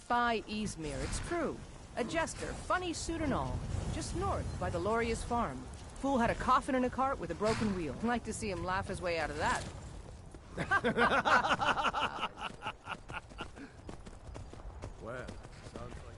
Defy Izmir, it's true. A jester, funny suit and all. Just north, by the Loria's farm. Fool had a coffin in a cart with a broken wheel. Like to see him laugh his way out of that. Well, sounds like...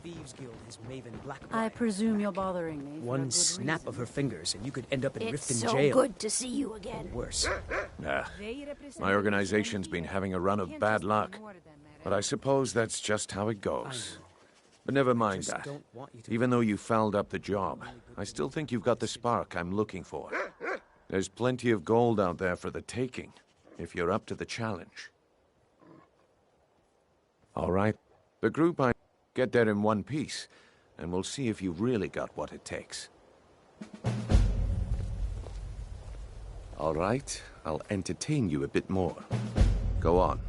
Thieves Guild has Maven Black. I presume you're bothering me. One snap of her fingers and you could end up in Riften jail. It's so good to see you again. Or worse. Nah. My organization's been having a run of bad luck. But I suppose that's just how it goes. But never mind that. Even though you fouled up the job, I still think you've got the spark I'm looking for. There's plenty of gold out there for the taking, if you're up to the challenge. All right. The group I get there in one piece, and we'll see if you've really got what it takes. All right, I'll entertain you a bit more. Go on.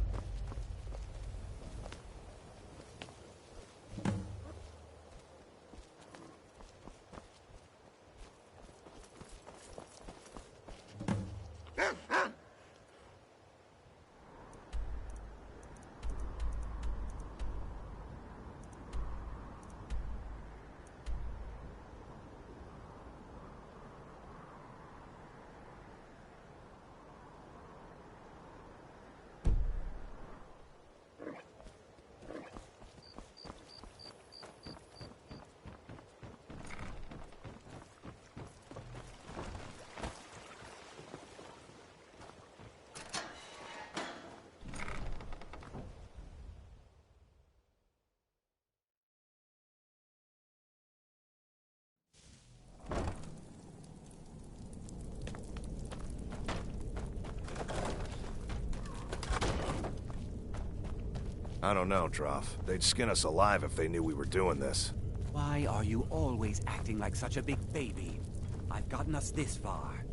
I don't know, Droff. They'd skin us alive if they knew we were doing this. Why are you always acting like such a big baby? I've gotten us this far.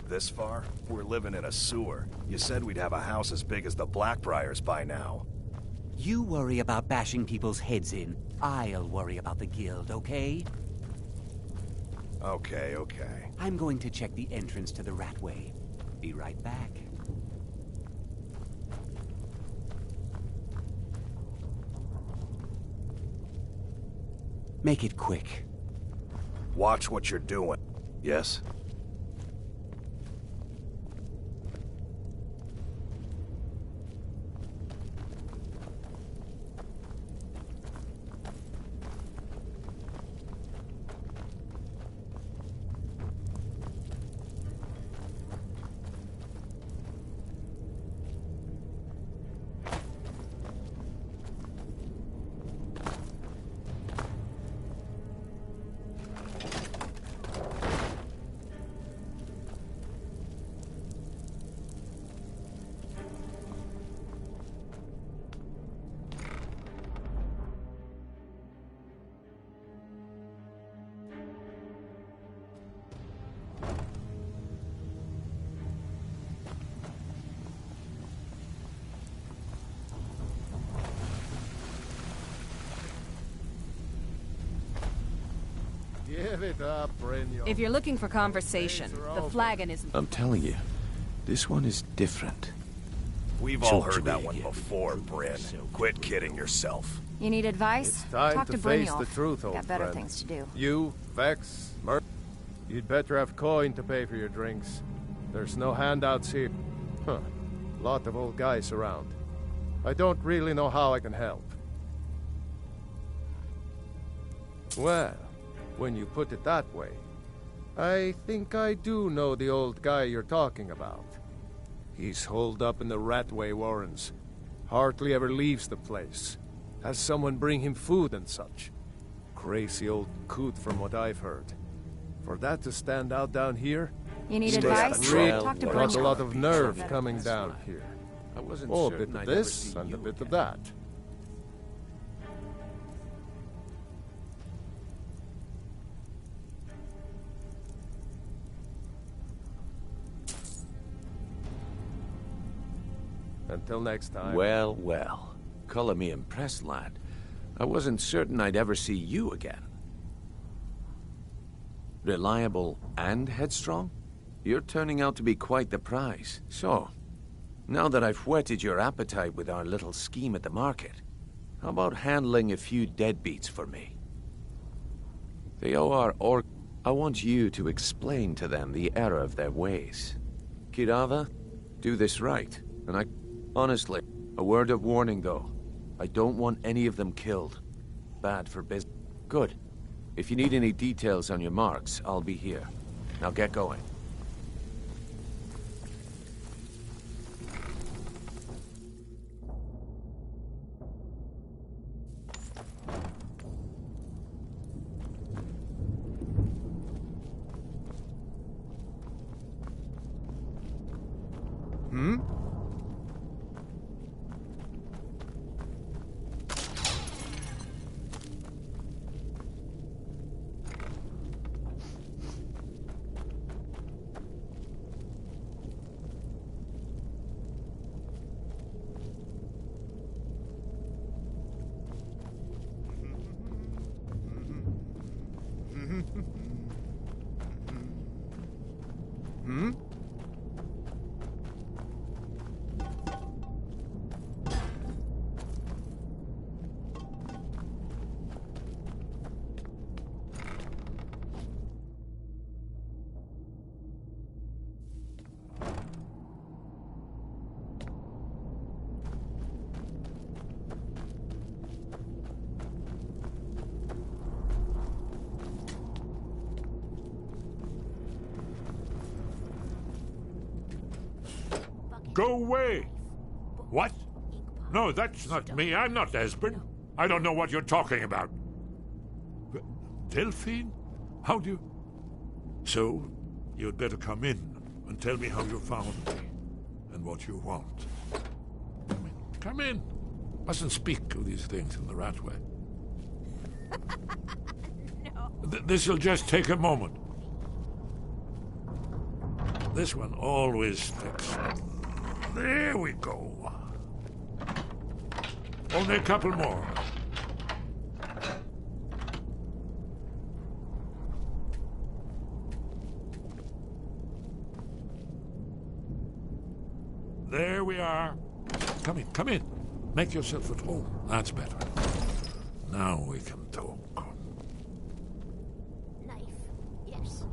This far? We're living in a sewer. You said we'd have a house as big as the Blackbriars by now. You worry about bashing people's heads in. I'll worry about the guild, okay? Okay, okay. I'm going to check the entrance to the Ratway. Be right back. Make it quick. Watch what you're doing. Yes? Give it up, Brynjolf. If you're looking for conversation, the flagon isn't... I'm telling you, this one is different. We've all heard that one before, Bryn. Quit kidding yourself. You need advice? It's time Talk to to face Brynjolf. the truth, old Got better friend. things to do. You, Vex, Merc, you'd better have coin to pay for your drinks. There's no handouts here. Huh. Lot of old guys around. I don't really know how I can help. Well, when you put it that way, I think I do know the old guy you're talking about. He's holed up in the Ratway Warrens. Hardly ever leaves the place. Has someone bring him food and such. Crazy old coot from what I've heard. For that to stand out down here, You need Stay advice? out of really trouble. Talk to got a lot Brynjolf. of nerve Better coming things. down here. I wasn't Oh, a certain bit of I'd ever this see and you a bit of again. that. Until next time. Well, well. Color me impressed, lad. I wasn't certain I'd ever see you again. Reliable and headstrong? You're turning out to be quite the prize. So, now that I've whetted your appetite with our little scheme at the market, how about handling a few deadbeats for me? They owe our orc... I want you to explain to them the error of their ways. Kirava, do this right, and I... Honestly, a word of warning though. I don't want any of them killed. Bad for business. Good. If you need any details on your marks, I'll be here. Now get going. Go away! What? No, that's not me. I'm not Esbern. I don't know what you're talking about. Delphine? How do you... So, you'd better come in and tell me how you found me and what you want. Come in. Come in. Mustn't speak of these things in the Ratway. No. This'll just take a moment. This one always sticks. There we go. Only a couple more. There we are. Come in, come in. Make yourself at home. That's better. Now we can talk. Knife. Yes.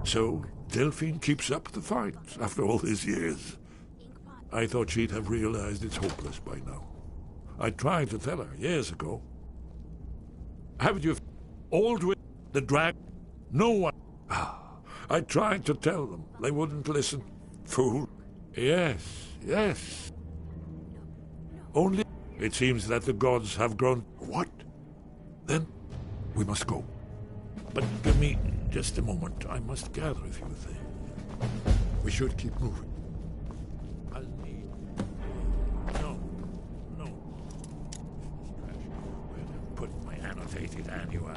So, Delphine keeps up the fight after all these years. I thought she'd have realized it's hopeless by now. I tried to tell her years ago. Haven't you... Aldwin, the drag... No one... I tried to tell them. They wouldn't listen. Fool. Yes, yes. Only... It seems that the gods have grown... What? Then we must go. But give me just a moment. I must gather a few things. We should keep moving. I'll need... No. No. Where to put my annotated annual?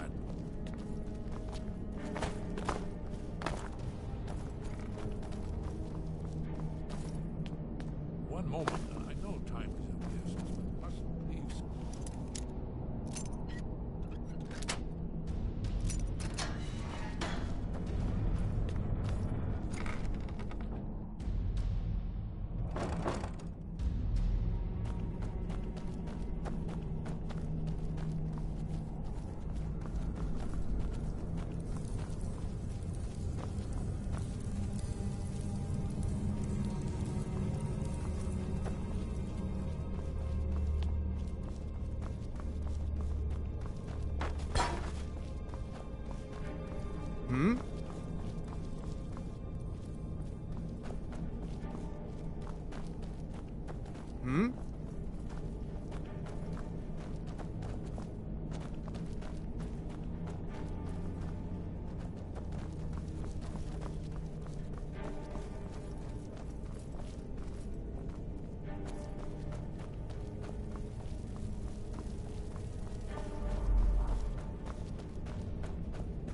One moment. I know time is of the essence, but must please...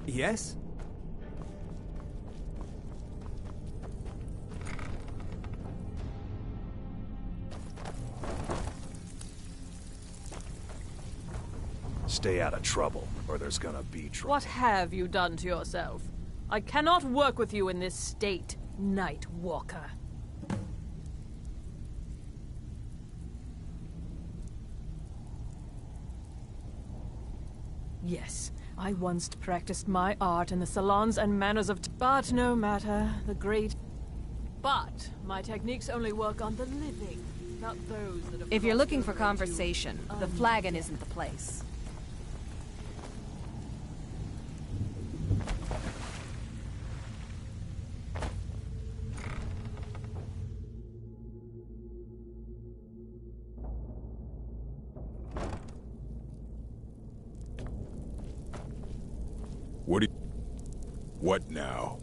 Yes? Stay out of trouble, or there's gonna be trouble. What have you done to yourself? I cannot work with you in this state, Night Walker. Yes, I once practiced my art in the salons and manners of... But no matter, the great... But my techniques only work on the living, not those that have... If you're looking for crossed over into conversation, the flagon isn't the place. What now?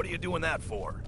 What are you doing that for?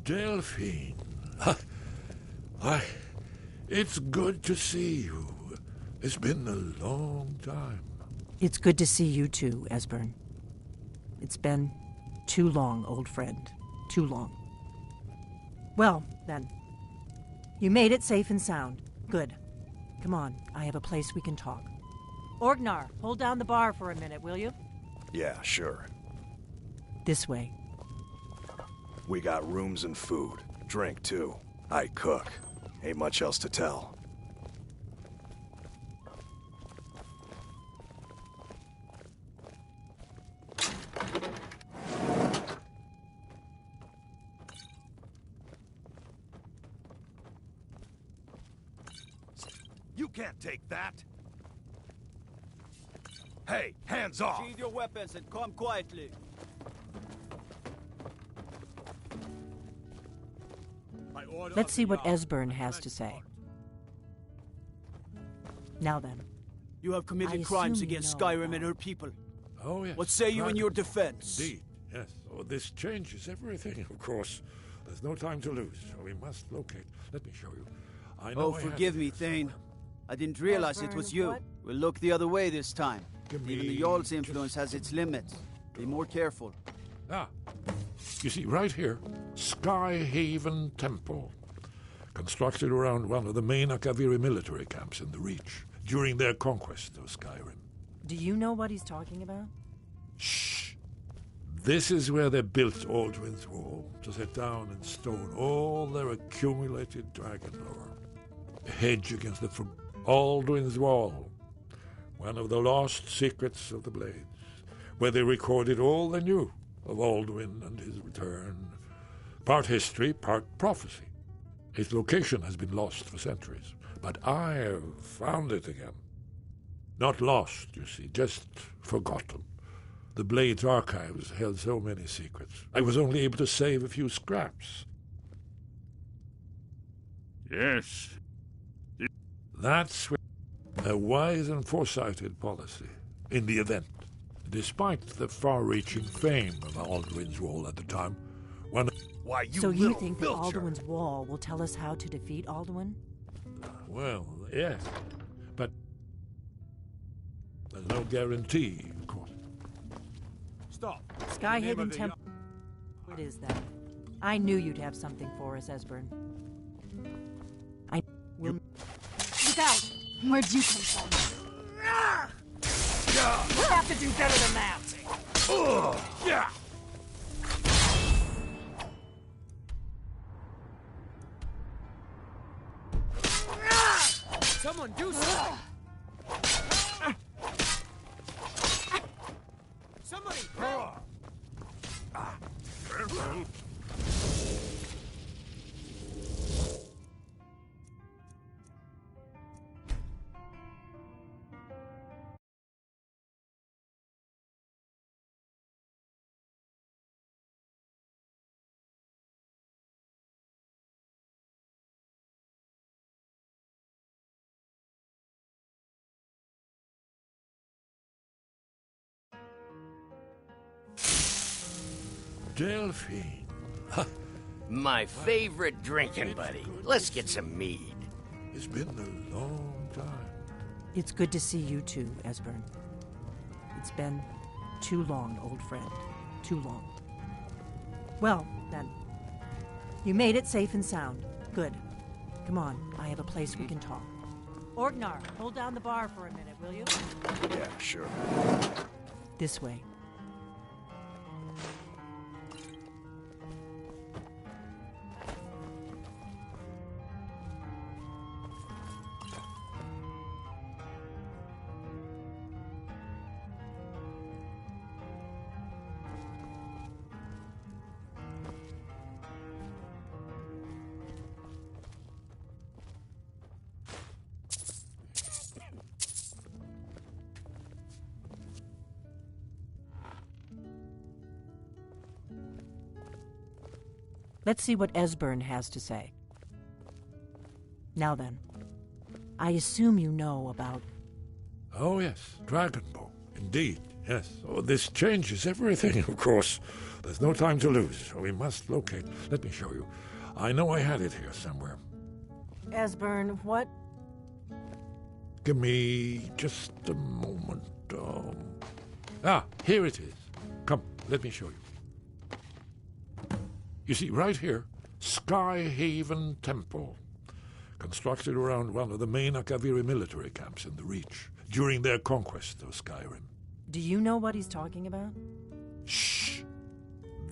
Delphine. It's good to see you. It's been a long time. It's good to see you too, Esbern. It's been too long, old friend. Too long. Well, then. You made it safe and sound. Good. Come on, I have a place we can talk. Orgnar, hold down the bar for a minute, will you? Yeah, sure. This way. We got rooms and food. Drink, too. I cook. Ain't much else to tell. You can't take that! Hey, hands off! Sheathe your weapons and come quietly. Let's see what Esbern has to say. Now then. You have committed crimes against Skyrim and her people. Oh, yes. What say you in your defense? Indeed, yes. Oh, this changes everything, of course. There's no time to lose, so we must locate. Let me show you. I know forgive me, Thane. I didn't realize it was you. What? We'll look the other way this time. Give me Even the Jarl's influence has its limits. Be more careful. Ah, you see, right here, Skyhaven Temple. Constructed around one of the main Akaviri military camps in the Reach during their conquest of Skyrim. Do you know what he's talking about? Shh! This is where they built Alduin's Wall, to set down in stone all their accumulated dragon lore. A hedge against the Alduin's Wall, one of the lost secrets of the Blades, where they recorded all they knew of Alduin and his return. Part history, part prophecy. Its location has been lost for centuries, but I have found it again. Not lost, you see, just forgotten. The Blades archives held so many secrets. I was only able to save a few scraps. Yes. That's a wise and foresighted policy in the event. Despite the far-reaching fame of Alduin's Wall at the time, Why, you So you little think filcher. that Alduin's Wall will tell us how to defeat Alduin? well, yes, but There's no guarantee, of course. Stop. Skyhaven Temple. What is that? I knew you'd have something for us, Esbern. I will. Look out! Where'd you come from? We'll have to do better than that. Yeah. Someone do something! Somebody help! Delphine. My favorite drinking buddy. Let's get some mead. It's been a long time. It's good to see you too, Esbern. It's been too long, old friend. Too long. Well, then. You made it safe and sound. Good. Come on, I have a place we can talk. Orgnar, hold down the bar for a minute, will you? Yeah, sure. This way. Let's see what Esbern has to say. Now then, I assume you know about... Oh, yes, Dragonbow. Indeed, yes. Oh, this changes everything, of course. There's no time to lose. We must locate. Let me show you. I know I had it here somewhere. Esbern, what? Give me just a moment. Here it is. Come, let me show you. You see, right here, Skyhaven Temple, constructed around one of the main Akaviri military camps in the Reach during their conquest of Skyrim. Do you know what he's talking about? Shh!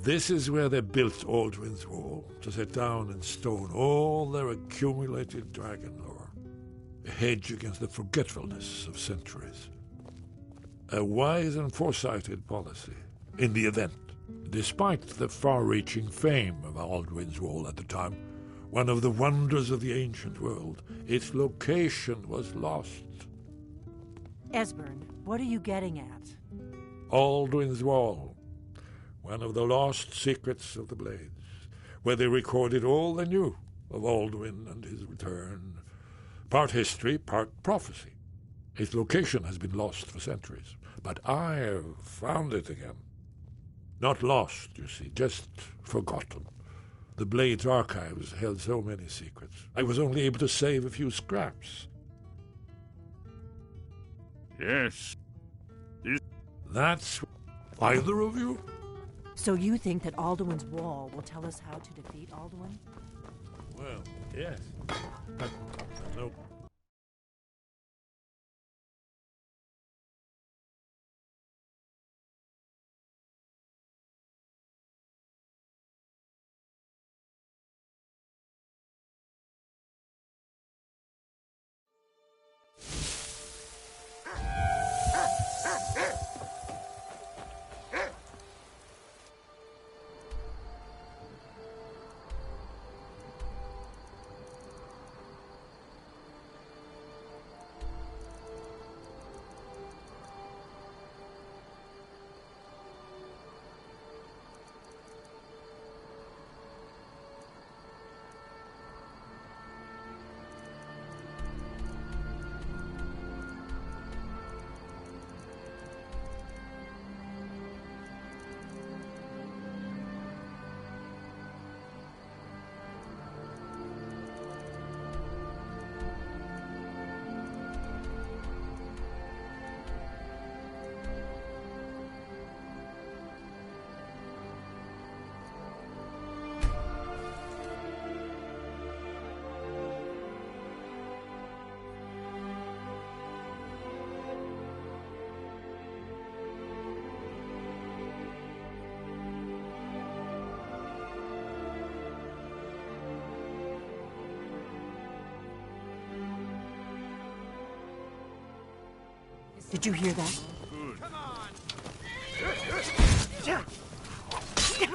This is where they built Alduin's Wall, to set down in stone all their accumulated dragon lore, a hedge against the forgetfulness of centuries. A wise and foresighted policy, in the event. Despite the far-reaching fame of Alduin's Wall at the time, one of the wonders of the ancient world, its location was lost. Esbern, what are you getting at? Alduin's Wall, one of the lost secrets of the Blades, where they recorded all they knew of Alduin and his return. Part history, part prophecy. Its location has been lost for centuries, but I have found it again. Not lost, you see, just forgotten. The Blade's archives held so many secrets. I was only able to save a few scraps. Yes. That's either of you? So you think that Alduin's Wall will tell us how to defeat Alduin? Well, yes. But no. Did you hear that? Good. Come on! Come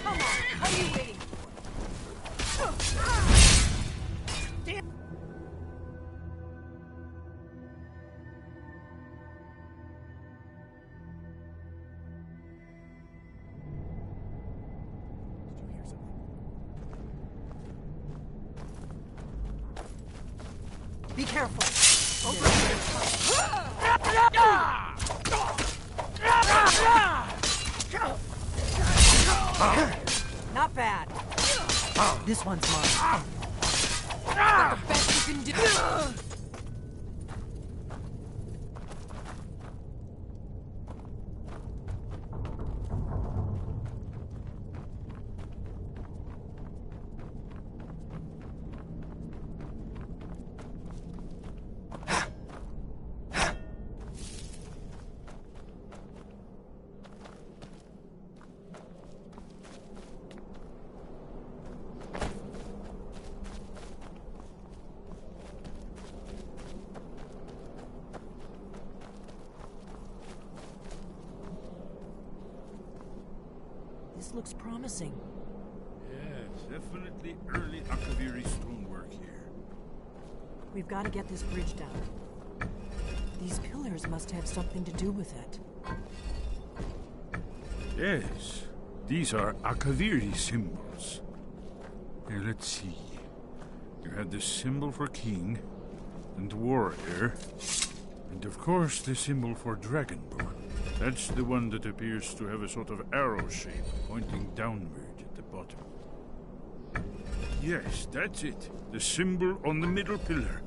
on, what are you waiting for? Be careful. Not bad. This one's mine. The best you can do. This looks promising. Yes, definitely early Akaviri stonework here. We've got to get this bridge down. These pillars must have something to do with it. Yes, these are Akaviri symbols. Here, let's see. You had the symbol for king, and warrior, and of course the symbol for dragonborn. That's the one that appears to have a sort of arrow shape pointing downward at the bottom. Yes, that's it. The symbol on the middle pillar.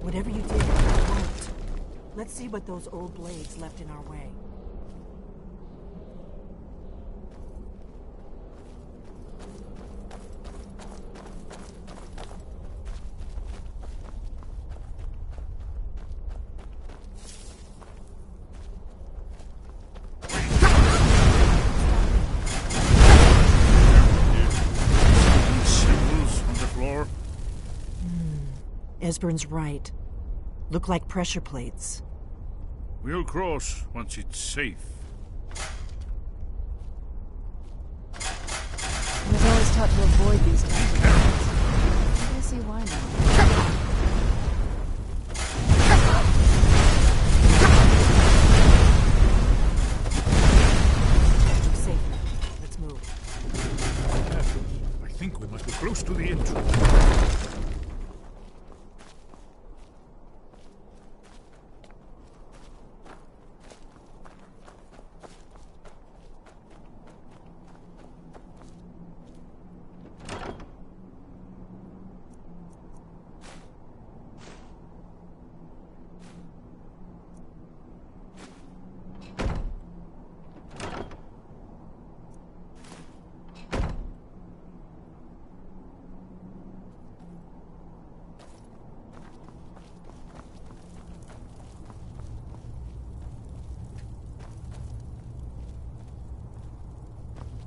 Whatever you did, it worked. Let's see what those old blades left in our way. Symbols on the floor. Esbern's right. Look like pressure plates. We'll cross once it's safe. I was always taught to avoid these kinds of things. I see why now. Safe now. Let's move. I think we must be close to the entrance.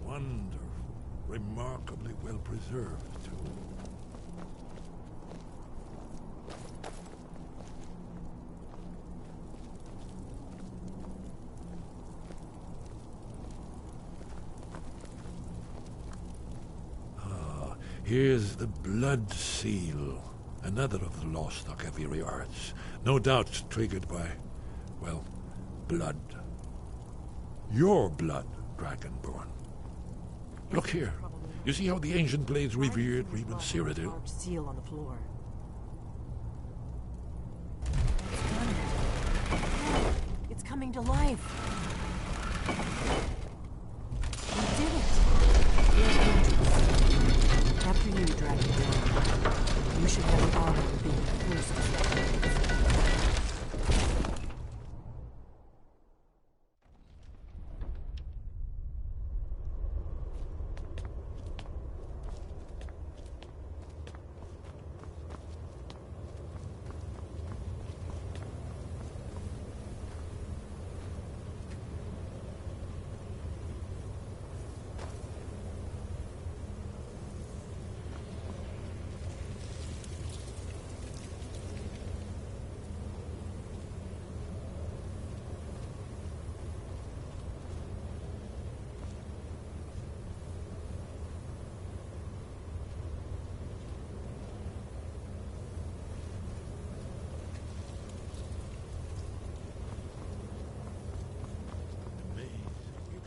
Wonderful. Remarkably well preserved, too. Ah, here's the blood seal. Another of the lost Akaviri arts. No doubt triggered by, well, blood. Your blood, Dragonborn. Look here. You see how the ancient blades revered Reuben Cyrodiil? Large seal on the floor. It's coming to life. We did it. Here's the entrance. After you, Dragonborn. You should have the honor of being the first.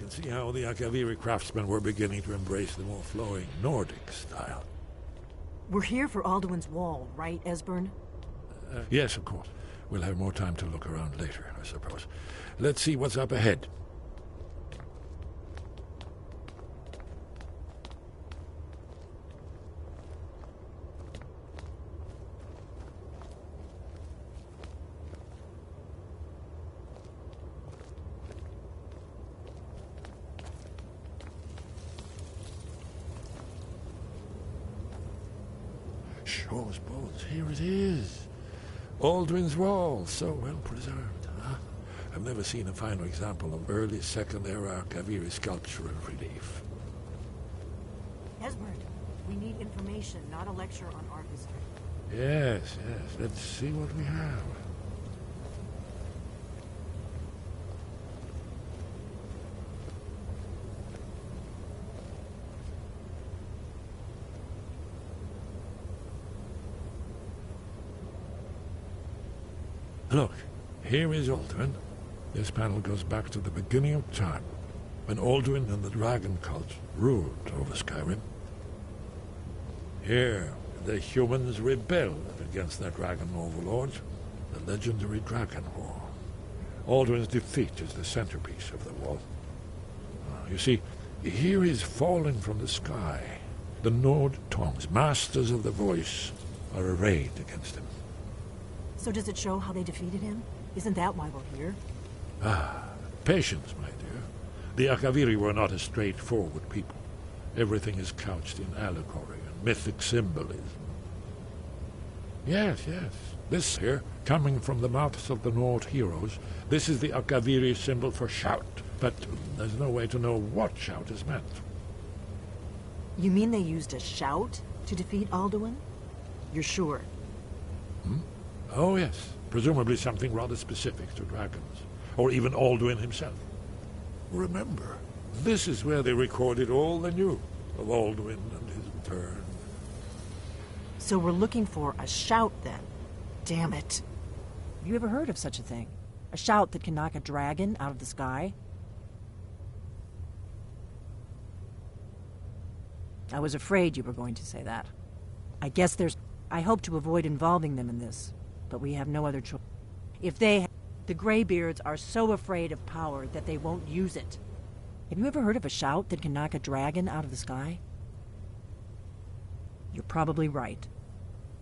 can see how the Akaviri craftsmen were beginning to embrace the more flowing Nordic style. We're here for Alduin's Wall, right, Esbern? Yes, of course. We'll have more time to look around later, I suppose. Let's see what's up ahead. Shaw's bones, here it is. Alduin's Wall, so well preserved, huh? I've never seen a finer example of early Second-era Kaviri sculpture and relief. Esbern, we need information, not a lecture on art history. Yes, let's see what we have. Look, here is Alduin. This panel goes back to the beginning of time, when Alduin and the dragon cult ruled over Skyrim. Here, the humans rebelled against their dragon overlords, the legendary Dragon War. Alduin's defeat is the centerpiece of the wall. You see, here is falling from the sky. The Nord tongues, masters of the voice, are arrayed against him. So does it show how they defeated him? Isn't that why we're here? Patience, my dear. The Akaviri were not a straightforward people. Everything is couched in allegory and mythic symbolism. Yes. This here, coming from the mouths of the Nord heroes, this is the Akaviri symbol for shout. But there's no way to know what shout is meant. You mean they used a shout to defeat Alduin? You're sure? Oh, yes. Presumably something rather specific to dragons. Or even Alduin himself. Remember, this is where they recorded all they knew of Alduin and his return. So we're looking for a shout, then. Damn it. Have you ever heard of such a thing? A shout that can knock a dragon out of the sky? I was afraid you were going to say that. I hope to avoid involving them in this. But we have no other choice. The Greybeards are so afraid of power that they won't use it. Have you ever heard of a shout that can knock a dragon out of the sky? You're probably right.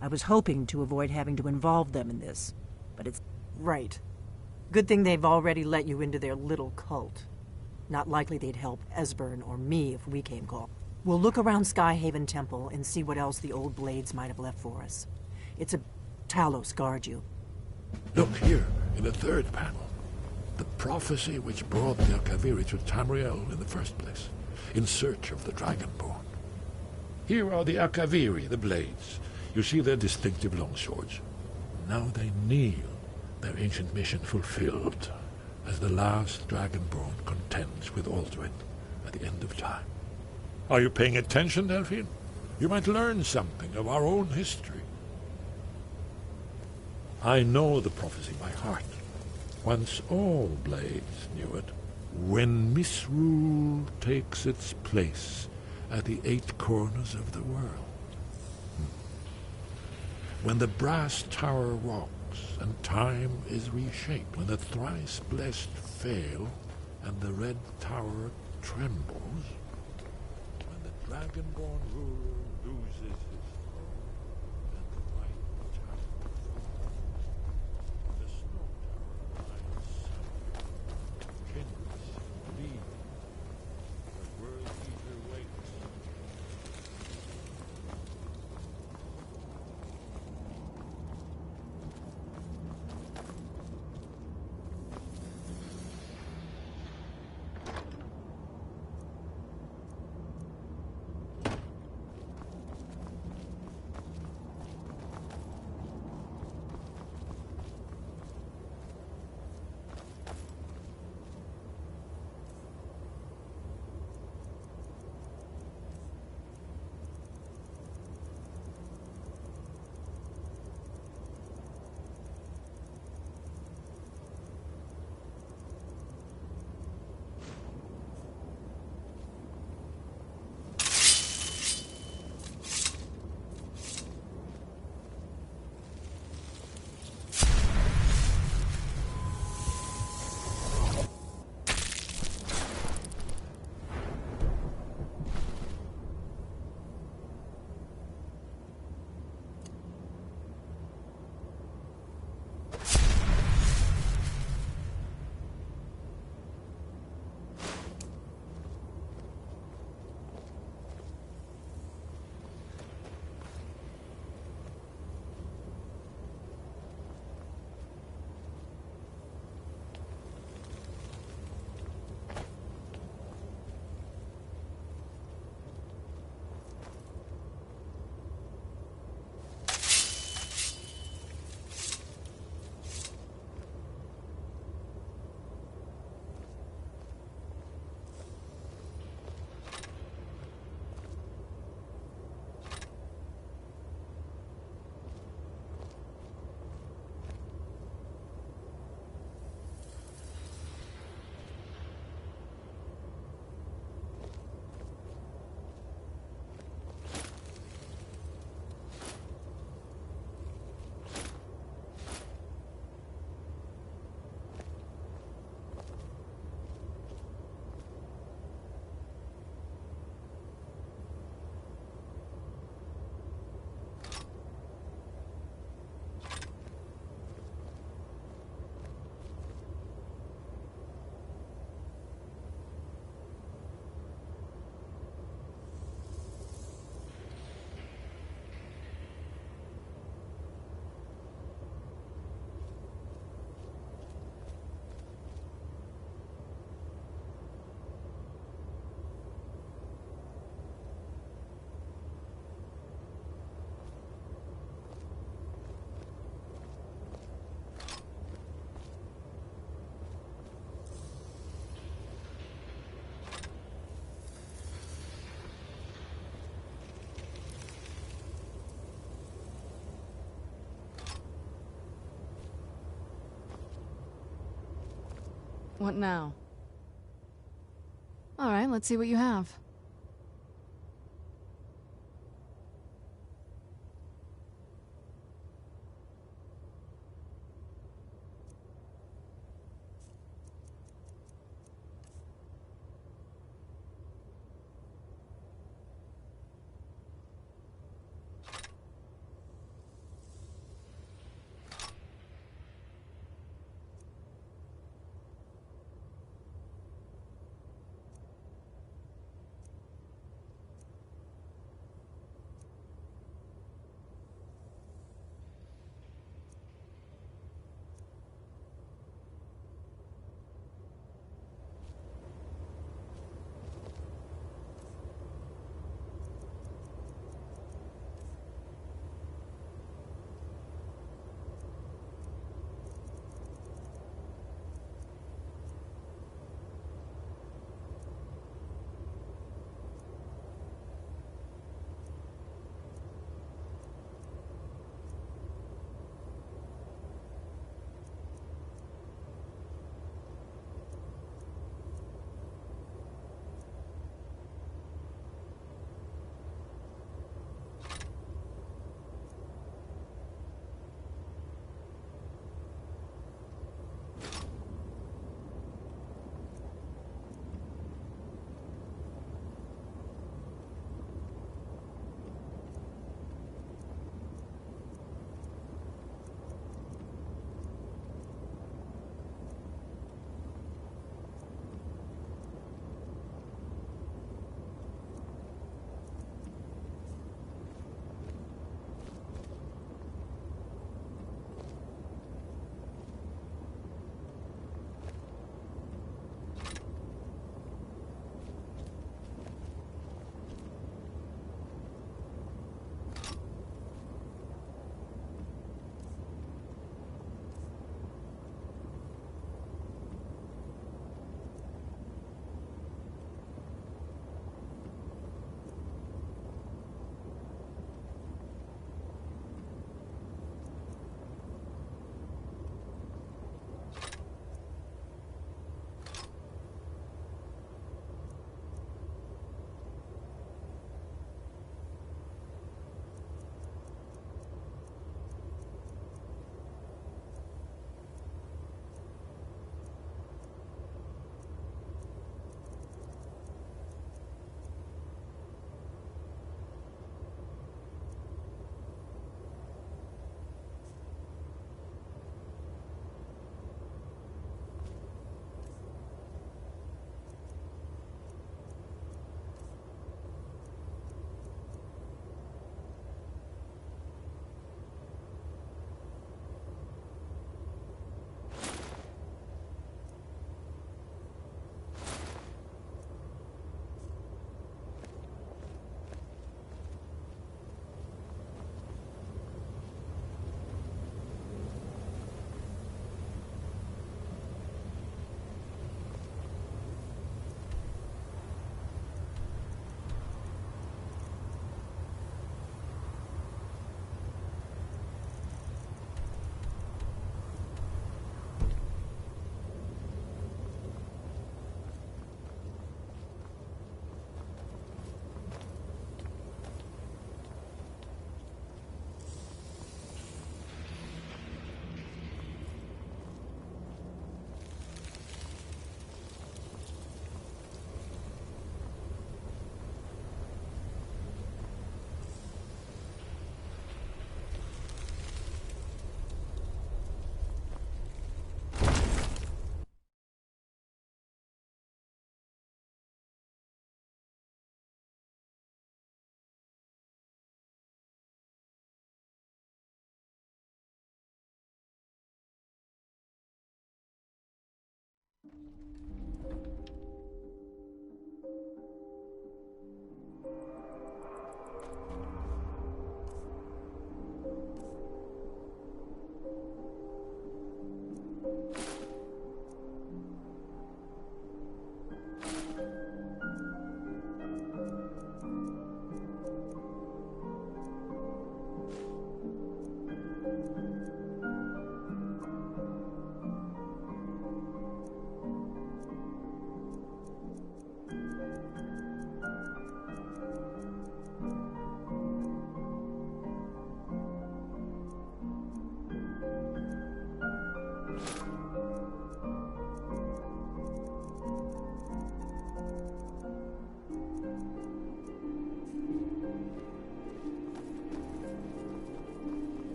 I was hoping to avoid having to involve them in this, but it's right. Good thing they've already let you into their little cult. Not likely they'd help Esbern or me if we came call. We'll look around Skyhaven Temple and see what else the old blades might have left for us. It's a Talos guard you. Look here, in the third panel. The prophecy which brought the Akaviri to Tamriel in the first place, in search of the Dragonborn. Here are the Akaviri, the blades. You see their distinctive longswords. Now they kneel, their ancient mission fulfilled, as the last Dragonborn contends with Alduin at the end of time. Are you paying attention, Delphine? You might learn something of our own history. I know the prophecy by heart. Once all blades knew it. When misrule takes its place at the 8 corners of the world. When the brass tower rocks and time is reshaped. When the thrice blessed fail and the red tower trembles. When the Dragonborn ruler loses his throne and the white tower falls. The snow tower lies silent, kinless, leaving where world eater waits. What now? Alright, let's see what you have.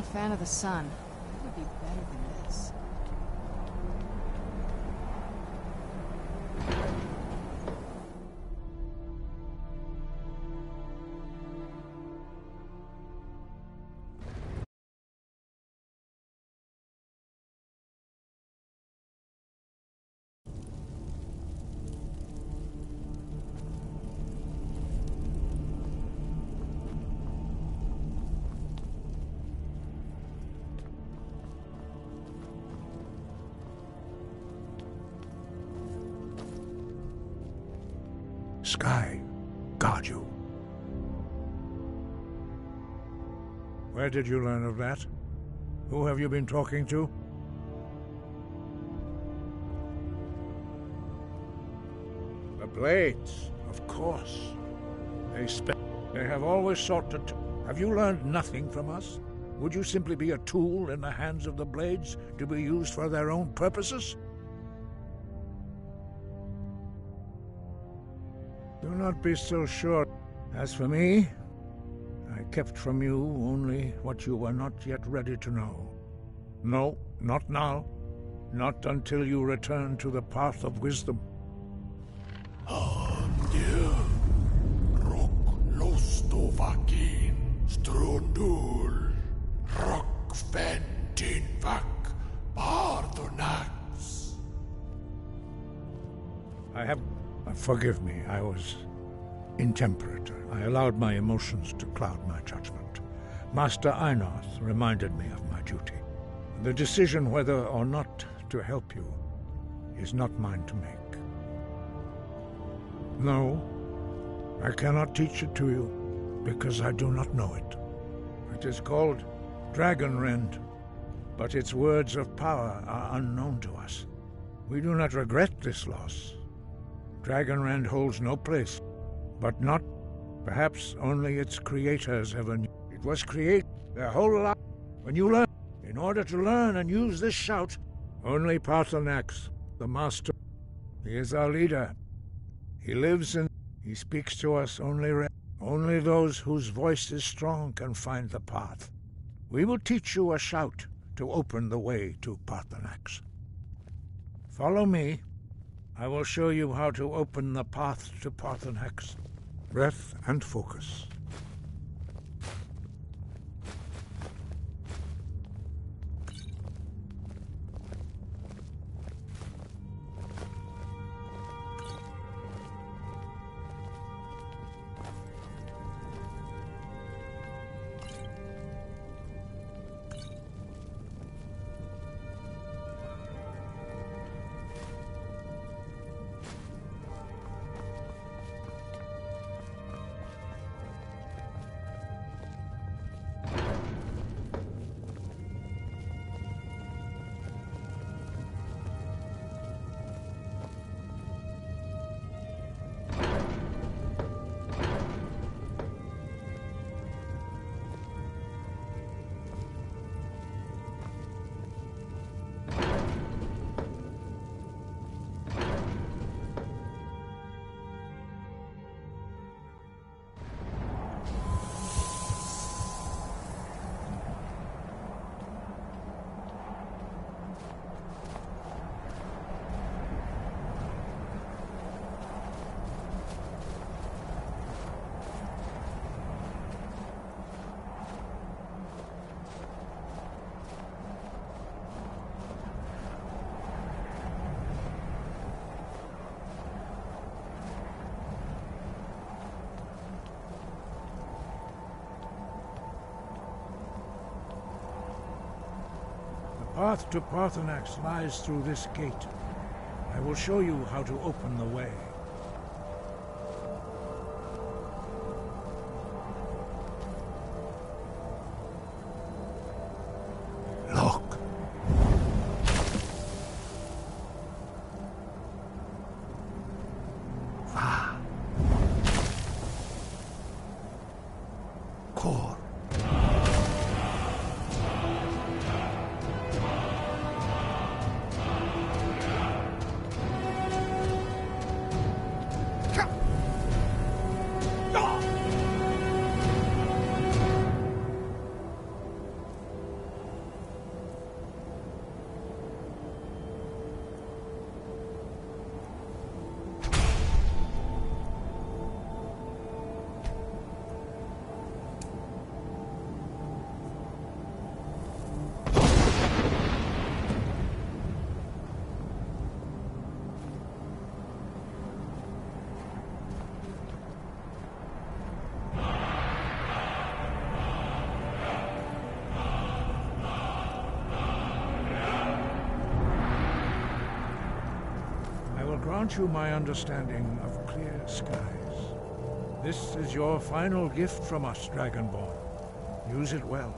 a fan of the sun. It would be better than this. Sky, guard you. Where did you learn of that? Who have you been talking to? The Blades, of course. They have always sought to... Have you learned nothing from us? Would you simply be a tool in the hands of the Blades to be used for their own purposes? Do not be so sure. As for me, I kept from you only what you were not yet ready to know. No, not now. Not until you return to the path of wisdom. Forgive me, I was intemperate. I allowed my emotions to cloud my judgment. Master Einoth reminded me of my duty. The decision whether or not to help you is not mine to make. No, I cannot teach it to you, because I do not know it. It is called Dragon Rend, but its words of power are unknown to us. We do not regret this loss. Dragon Rend holds no place, but not, perhaps only its creators ever knew. It was created their whole life. When you learn, in order to learn and use this shout, only Paarthurnax, the master, he is our leader. He lives in, he speaks to us only those whose voice is strong can find the path. We will teach you a shout to open the way to Paarthurnax. Follow me. I will show you how to open the path to Paarthurnax. Breath and focus. The path to Paarthurnax lies through this gate. I will show you how to open the way. Look. Va. Kor. grant you my understanding of clear skies. This is your final gift from us, Dragonborn. Use it well.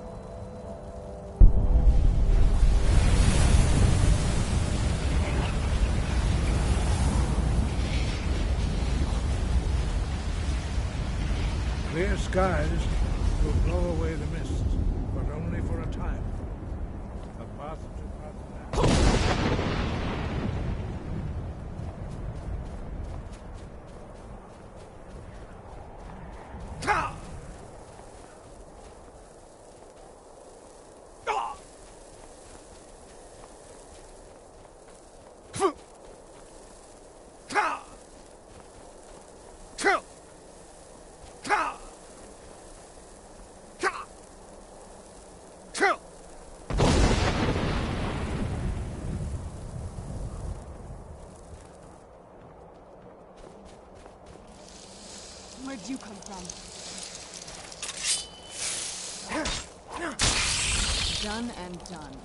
Clear skies will blow away the mist, but only for a time. The path to Where'd you come from? Done and done.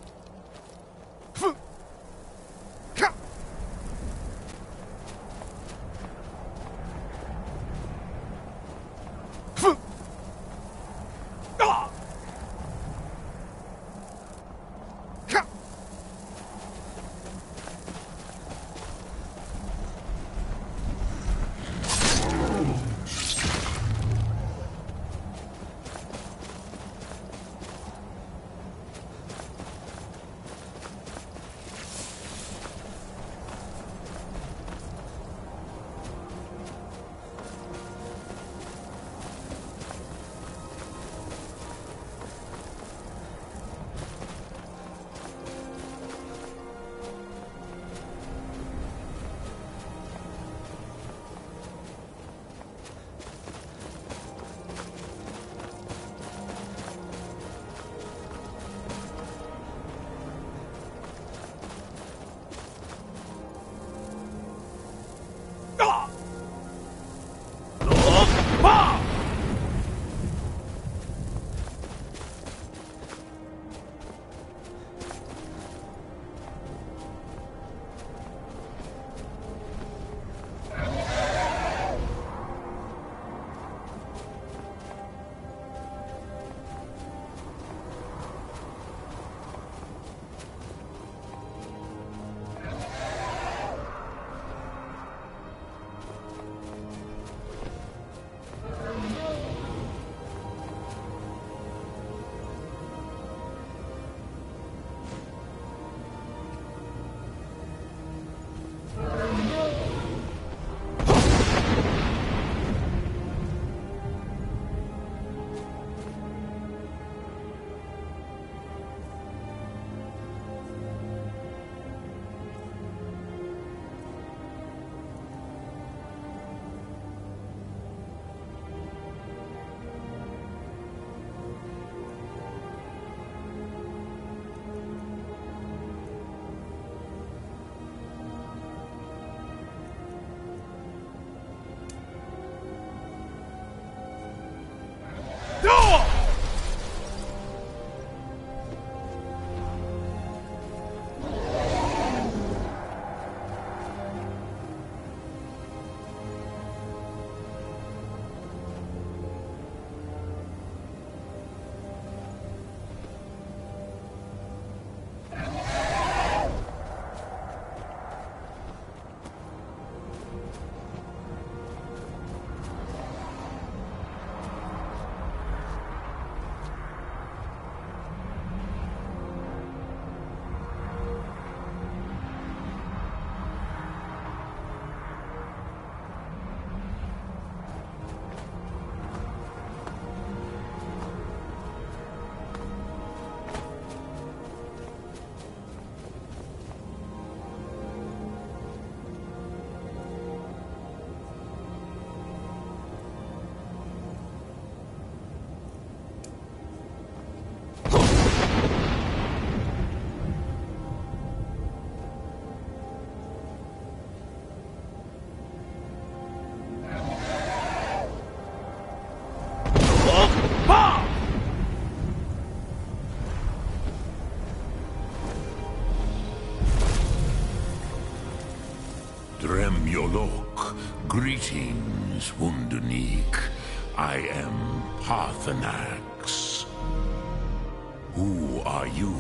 Yolok, greetings, Wunderneek. I am Parthenax. Who are you?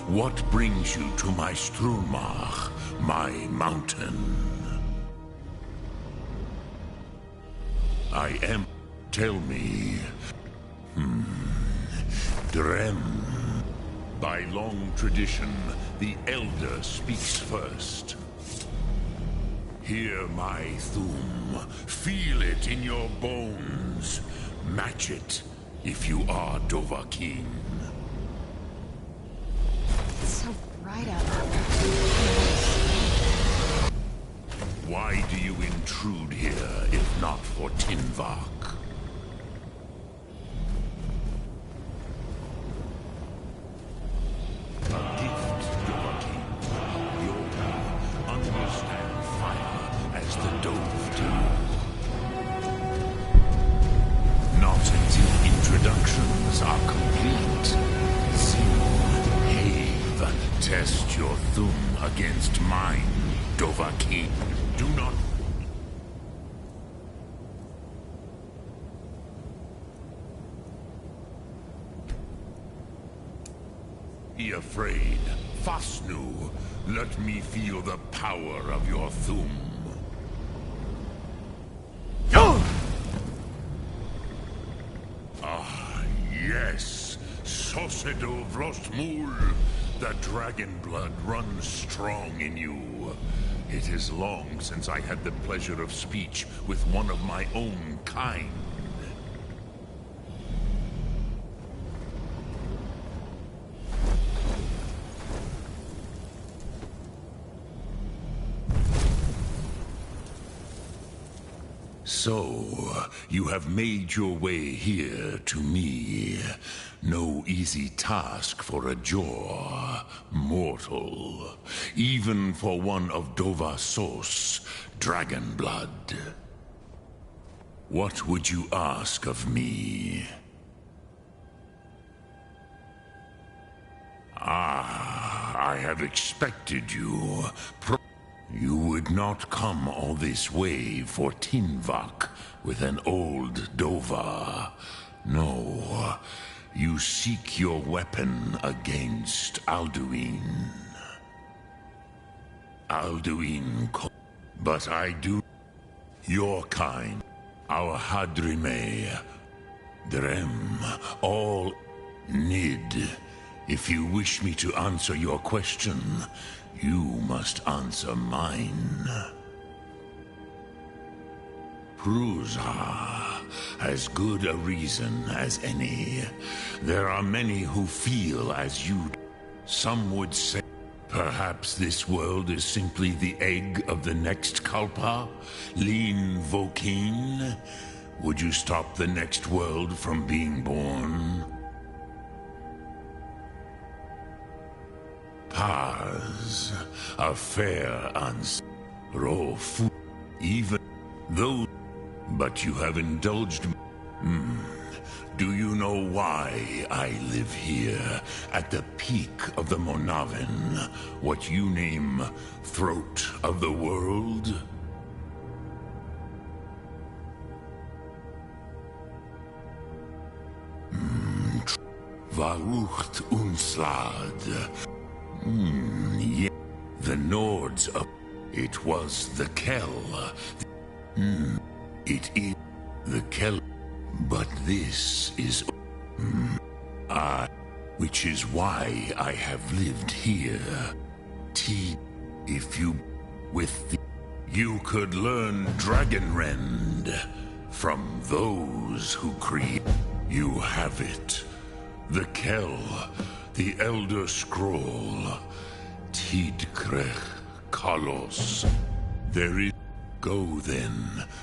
What brings you to my Strumach, my mountain? I am... Tell me... Drem. By long tradition, the Elder speaks first. Hear my Thum. Feel it in your bones. Match it if you are Dovahkiin. It's so bright out there. Why do you intrude here if not for Tinvak? A gift, Dovahkiin. Yoga, understand fire as the Dove do. Not until introductions are complete. Soon, Have, test your Thum against mine, Dovahkiin. Do not... be afraid. Fasnu, let me feel the power of your Thum. Ah, yes. Sosedo Vrostmul. The dragon blood runs strong in you. It is long since I had the pleasure of speech with one of my own kind. So, you have made your way here to me. No easy task for a Jor, mortal. Even for one of Dovahsos, dragon blood. What would you ask of me? Ah, I have expected you. You would not come all this way for Tinvak with an old Dova. No, you seek your weapon against Alduin. But I do... Your kind, our Hadrime, Drem, all Nid. If you wish me to answer your question, you must answer mine. Prusa, as good a reason as any. There are many who feel as you. Some would say, perhaps this world is simply the egg of the next Kalpa, Lean Vokin. Would you stop the next world from being born? Paz, a fair answer. Rofu, even though... But you have indulged me. Do you know why I live here, at the peak of the Monavin, what you name Throat of the World? Varucht Unslad. Yeah, the Nords of... It was the Kel. It is the Kel. But this is... which is why I have lived here. If you... With the... You could learn Dragonrend from those who create... You have it. The Kel, the Elder Scroll, Tidkrech Kalos. There is... Go then,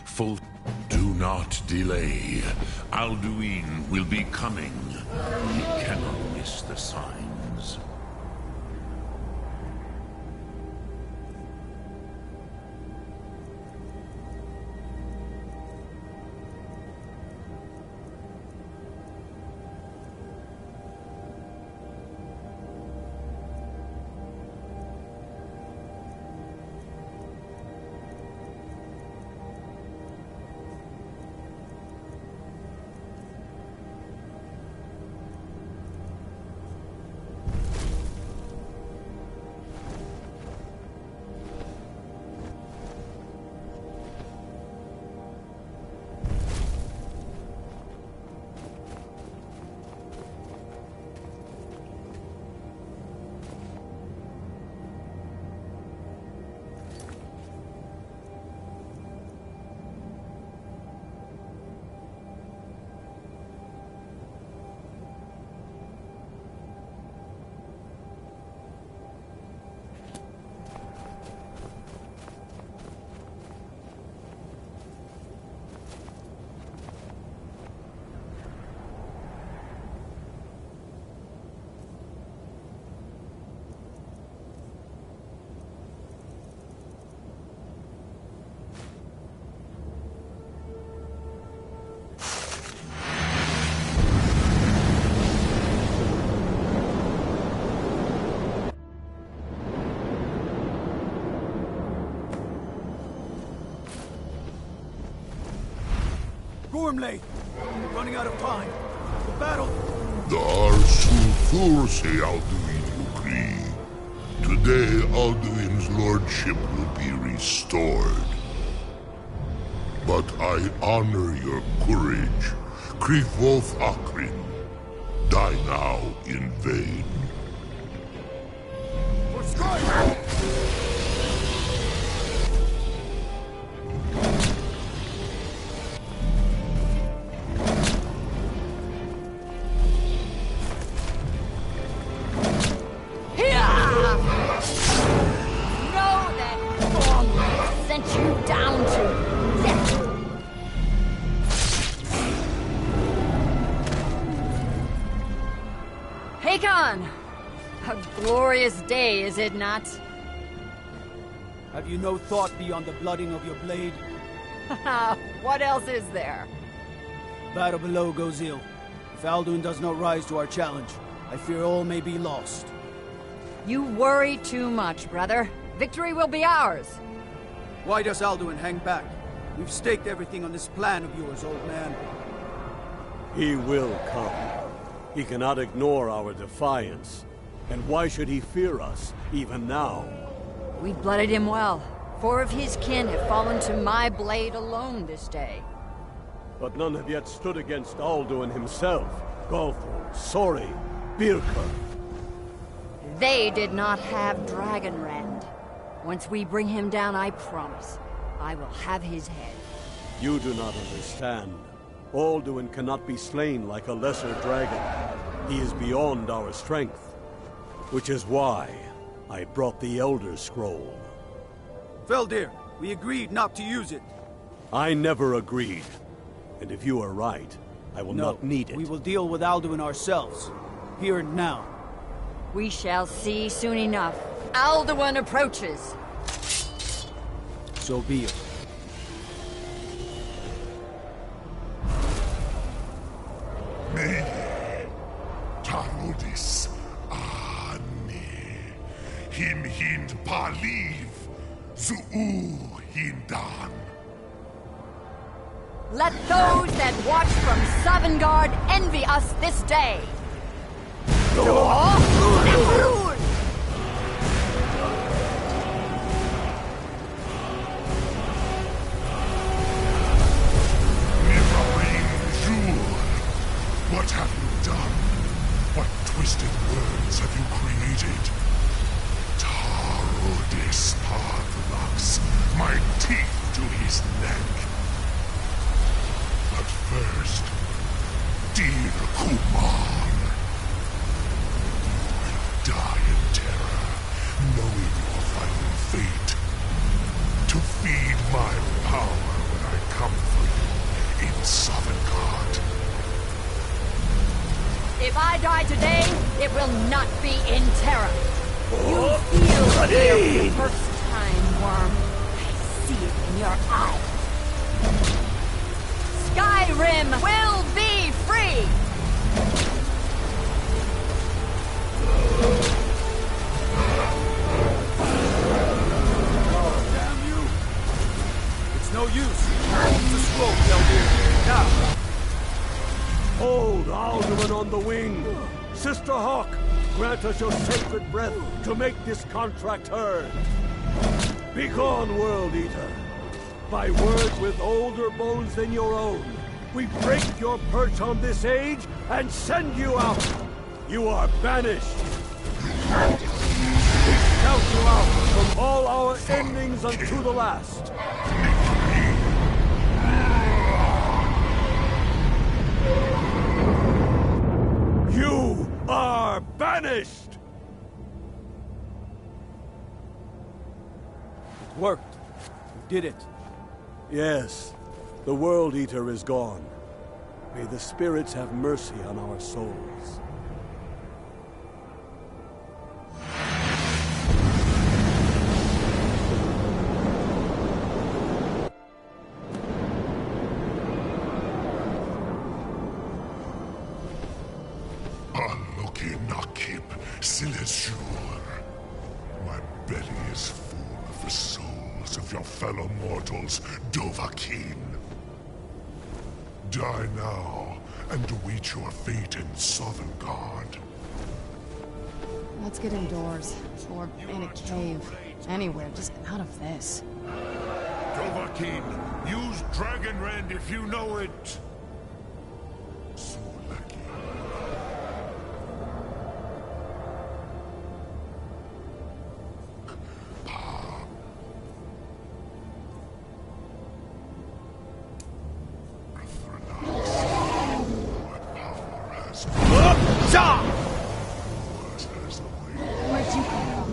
full... Do not delay. Alduin will be coming. He cannot miss the signs. Gormley! We're running out of time. The battle... Dar Sulthurse Alduin agree. Today Alduin's lordship will be restored. But I honor your courage. Krithwolf Akrin. Die now in vain. For strike! A glorious day, is it not? Have you no thought beyond the blooding of your blade? What else is there? Battle below goes ill. If Alduin does not rise to our challenge, I fear all may be lost. You worry too much, brother. Victory will be ours. Why does Alduin hang back? We've staked everything on this plan of yours, old man. He will come. He cannot ignore our defiance. And why should he fear us, even now? We've blooded him well. 4 of his kin have fallen to my blade alone this day. But none have yet stood against Alduin himself. Galthor, Sori, Birka. They did not have Dragonrend. Once we bring him down, I promise, I will have his head. You do not understand. Alduin cannot be slain like a lesser dragon. He is beyond our strength. Which is why I brought the Elder Scroll. Feldir, we agreed not to use it. I never agreed. And if you are right, I will not need it. We will deal with Alduin ourselves. Here and now. We shall see soon enough. Alduin approaches. So be it. Tarudis Him hind paliv, Zuu hindan. Let those that watch from Sovngarde envy us this day. What have you done? What twisted words have you created? Tarudis Pathlax, my teeth to his neck. But first, dear Kuman, you will die in terror, knowing your final fate. To feed my power when I come for you in Sovngarde. If I die today, it will not be in terror. You feel fear for the first time, Worm. I see it in your eyes. Skyrim will be free! Oh, damn you! It's no use. It's a scroll, Feldir. Now! Hold Alduin on the wing! Sister Hawk, grant us your sacred breath to make this contract heard. Begone, World Eater. By words with older bones than your own, we break your perch on this age and send you out. You are banished. We shout you out from all our endings unto the last. You are banished! It worked. We did it. Yes, the World Eater is gone. May the spirits have mercy on our souls. Silesur. My belly is full of the souls of your fellow mortals, Dovahkiin. Die now, and await your fate in Sovngarde. Let's get indoors. Or in a cave. Anywhere, just out of this. Dovahkiin, use Dragon Rend if you know it! Where'd you come from?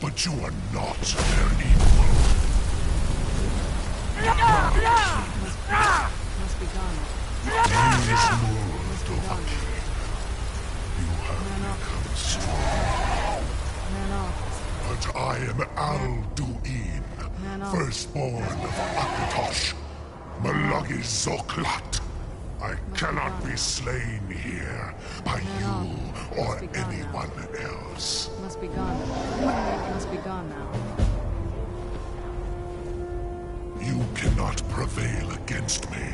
But you are not their equal. Must be gone. Pain is more, Dovahkiin. You have become strong. But I am Alduin, firstborn of Akatosh, Malagi Zoklat. I cannot be slain here by you or anyone else. Must be gone. Must be gone now. You cannot prevail against me.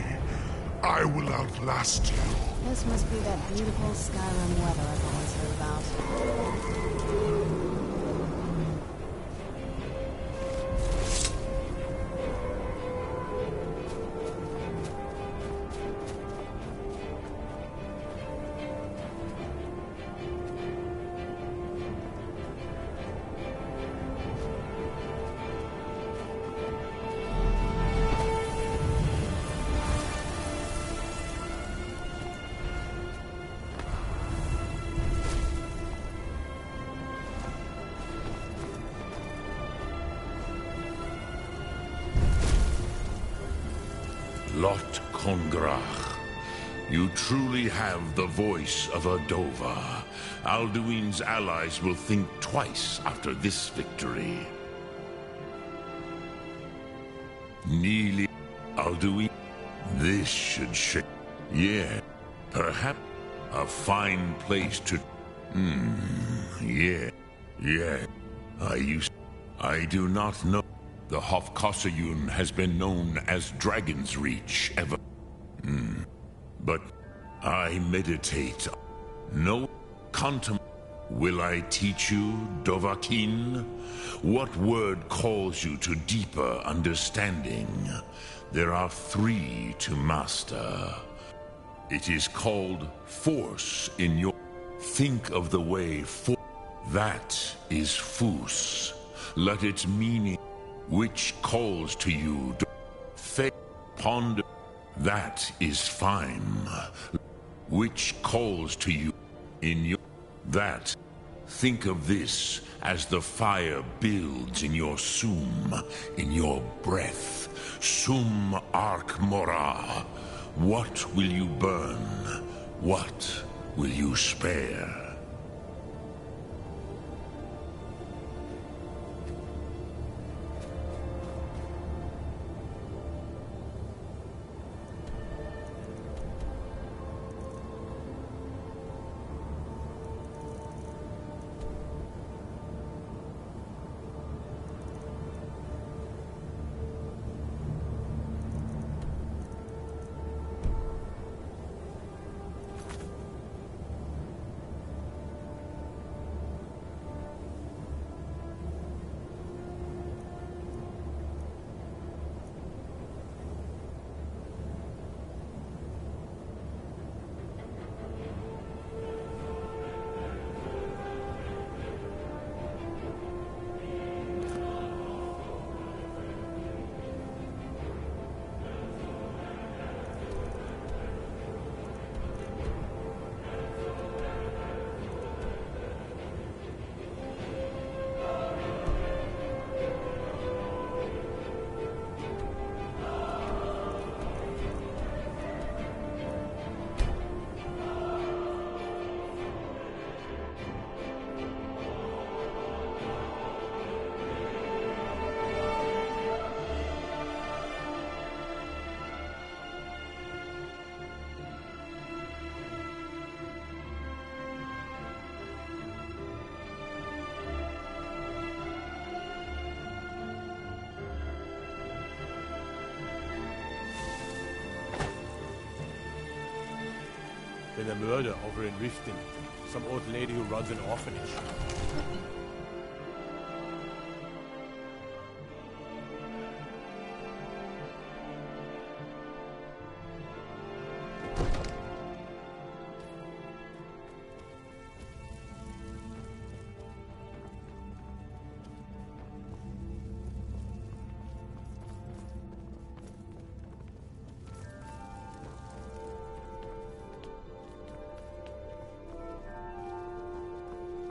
I will outlast you. This must be that beautiful Skyrim weather I've always heard about. Lot Kongrach. You truly have the voice of a Dova. Alduin's allies will think twice after this victory. Neely, Alduin, this should shake. Yeah, perhaps a fine place to... yeah. I do not know. The Hofkossayun has been known as Dragon's Reach ever. But I meditate. No Will I teach you, Dovahkiin? What word calls you to deeper understanding? There are 3 to master. It is called force in your... Think of the way for... That is Fus. Let its meaning... Which calls to you... Ponder... That is fine. Which calls to you in your... That. Think of this as the fire builds in your sum, in your breath. Sum Ark Mora. What will you burn? What will you spare? Been a murder over in Riften. Some old lady who runs an orphanage.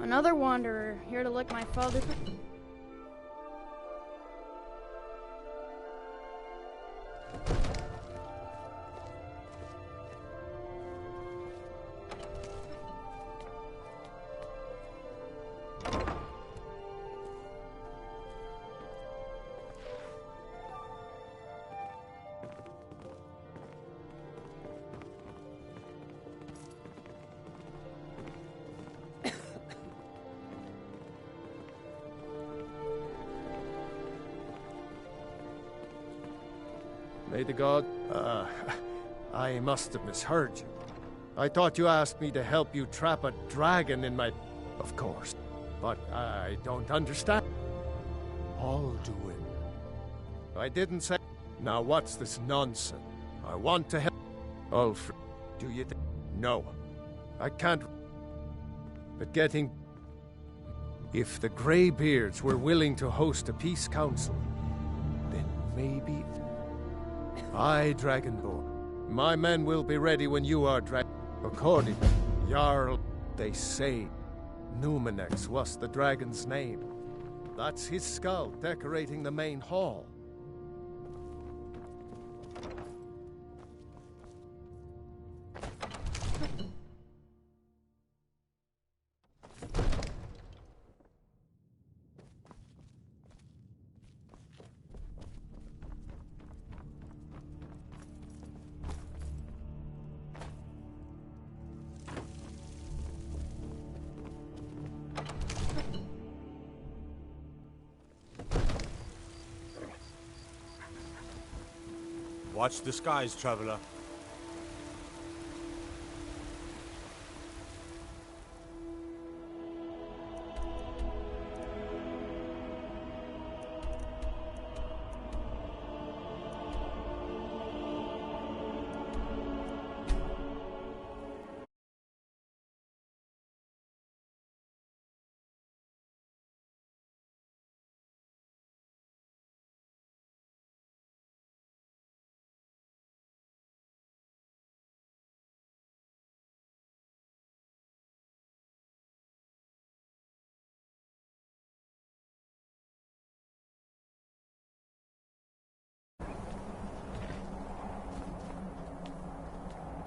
Another wanderer, here to lick my father. May the god... I must have misheard you. I thought you asked me to help you trap a dragon in my... Of course. But I don't understand. I'll do it. I didn't say... Now what's this nonsense? I want to help... Ulfric, do you think... No. I can't... But getting... If the Greybeards were willing to host a peace council, then maybe... Aye, Dragonborn. My men will be ready when you are According to Jarl, they say Numenex was the dragon's name. That's his skull decorating the main hall. Watch the skies, traveler.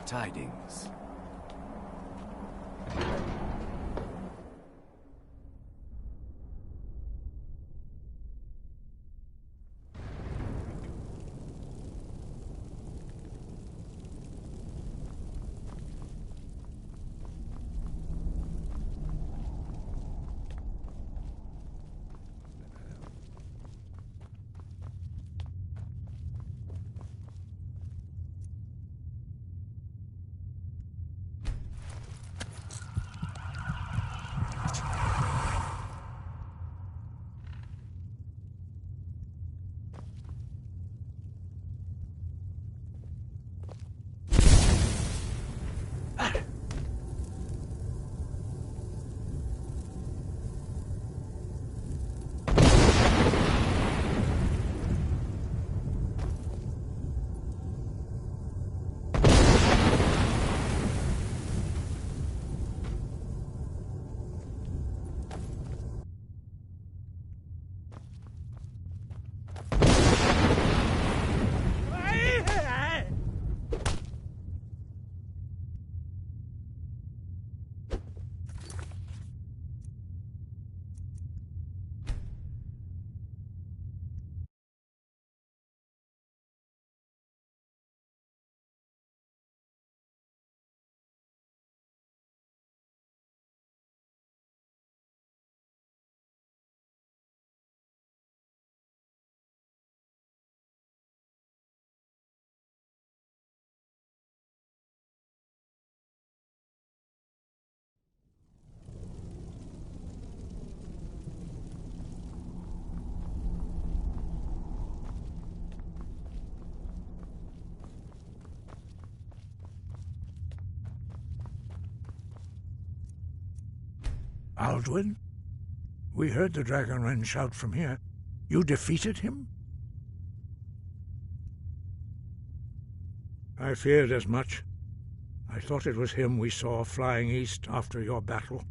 Tidings. Alduin? We heard the Dragonren shout from here. You defeated him? I feared as much. I thought it was him we saw flying east after your battle.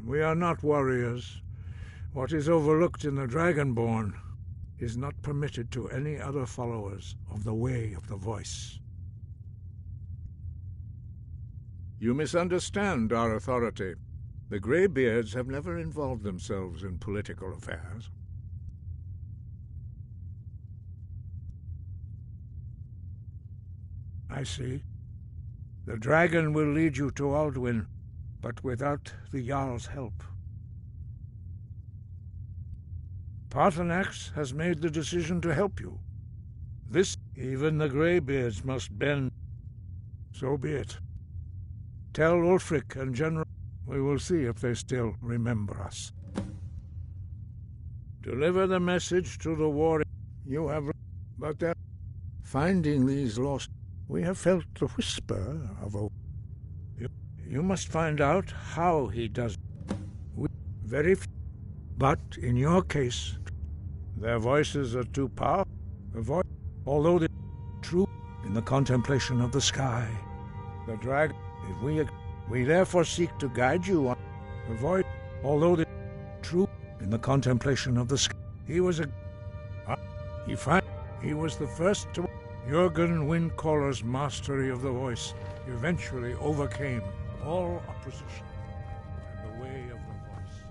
We are not warriors. What is overlooked in the Dragonborn is not permitted to any other followers of the Way of the Voice. You misunderstand our authority. The Greybeards have never involved themselves in political affairs. I see. The dragon will lead you to Alduin, but without the Jarl's help. Paarthurnax has made the decision to help you. This, even the Greybeards must bend. So be it. Tell Ulfric and General, we will see if they still remember us. Deliver the message to the warrior you have, but they're finding these lost. We have felt the whisper of a... You must find out how he does. Very few. But in your case, their voices are too powerful. Although they're true in the contemplation of the sky. The dragon, if we therefore seek to guide you on the void. Although they're true in the contemplation of the sky. He was the first to... Jurgen Windcaller's mastery of the voice eventually overcame all opposition, and the way of the voice.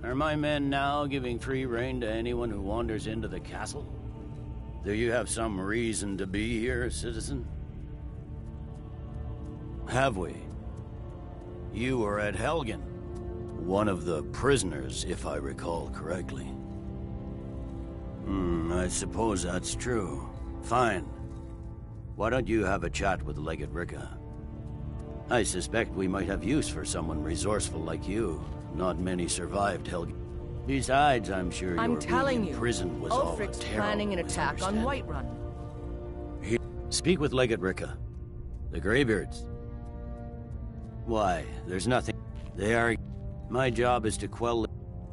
Are my men now giving free rein to anyone who wanders into the castle? Do you have some reason to be here, citizen? Have we? You were at Helgen. One of the prisoners, if I recall correctly. I suppose that's true. Fine. Why don't you have a chat with Legate Ricka? I suspect we might have use for someone resourceful like you. Not many survived Helgen. Besides, I'm sure your being in prison was all a Ulfric's terrible planning an attack on Whiterun. Speak with Legate Ricka. The Greybeards. Why, there's nothing. They are... My job is to quell...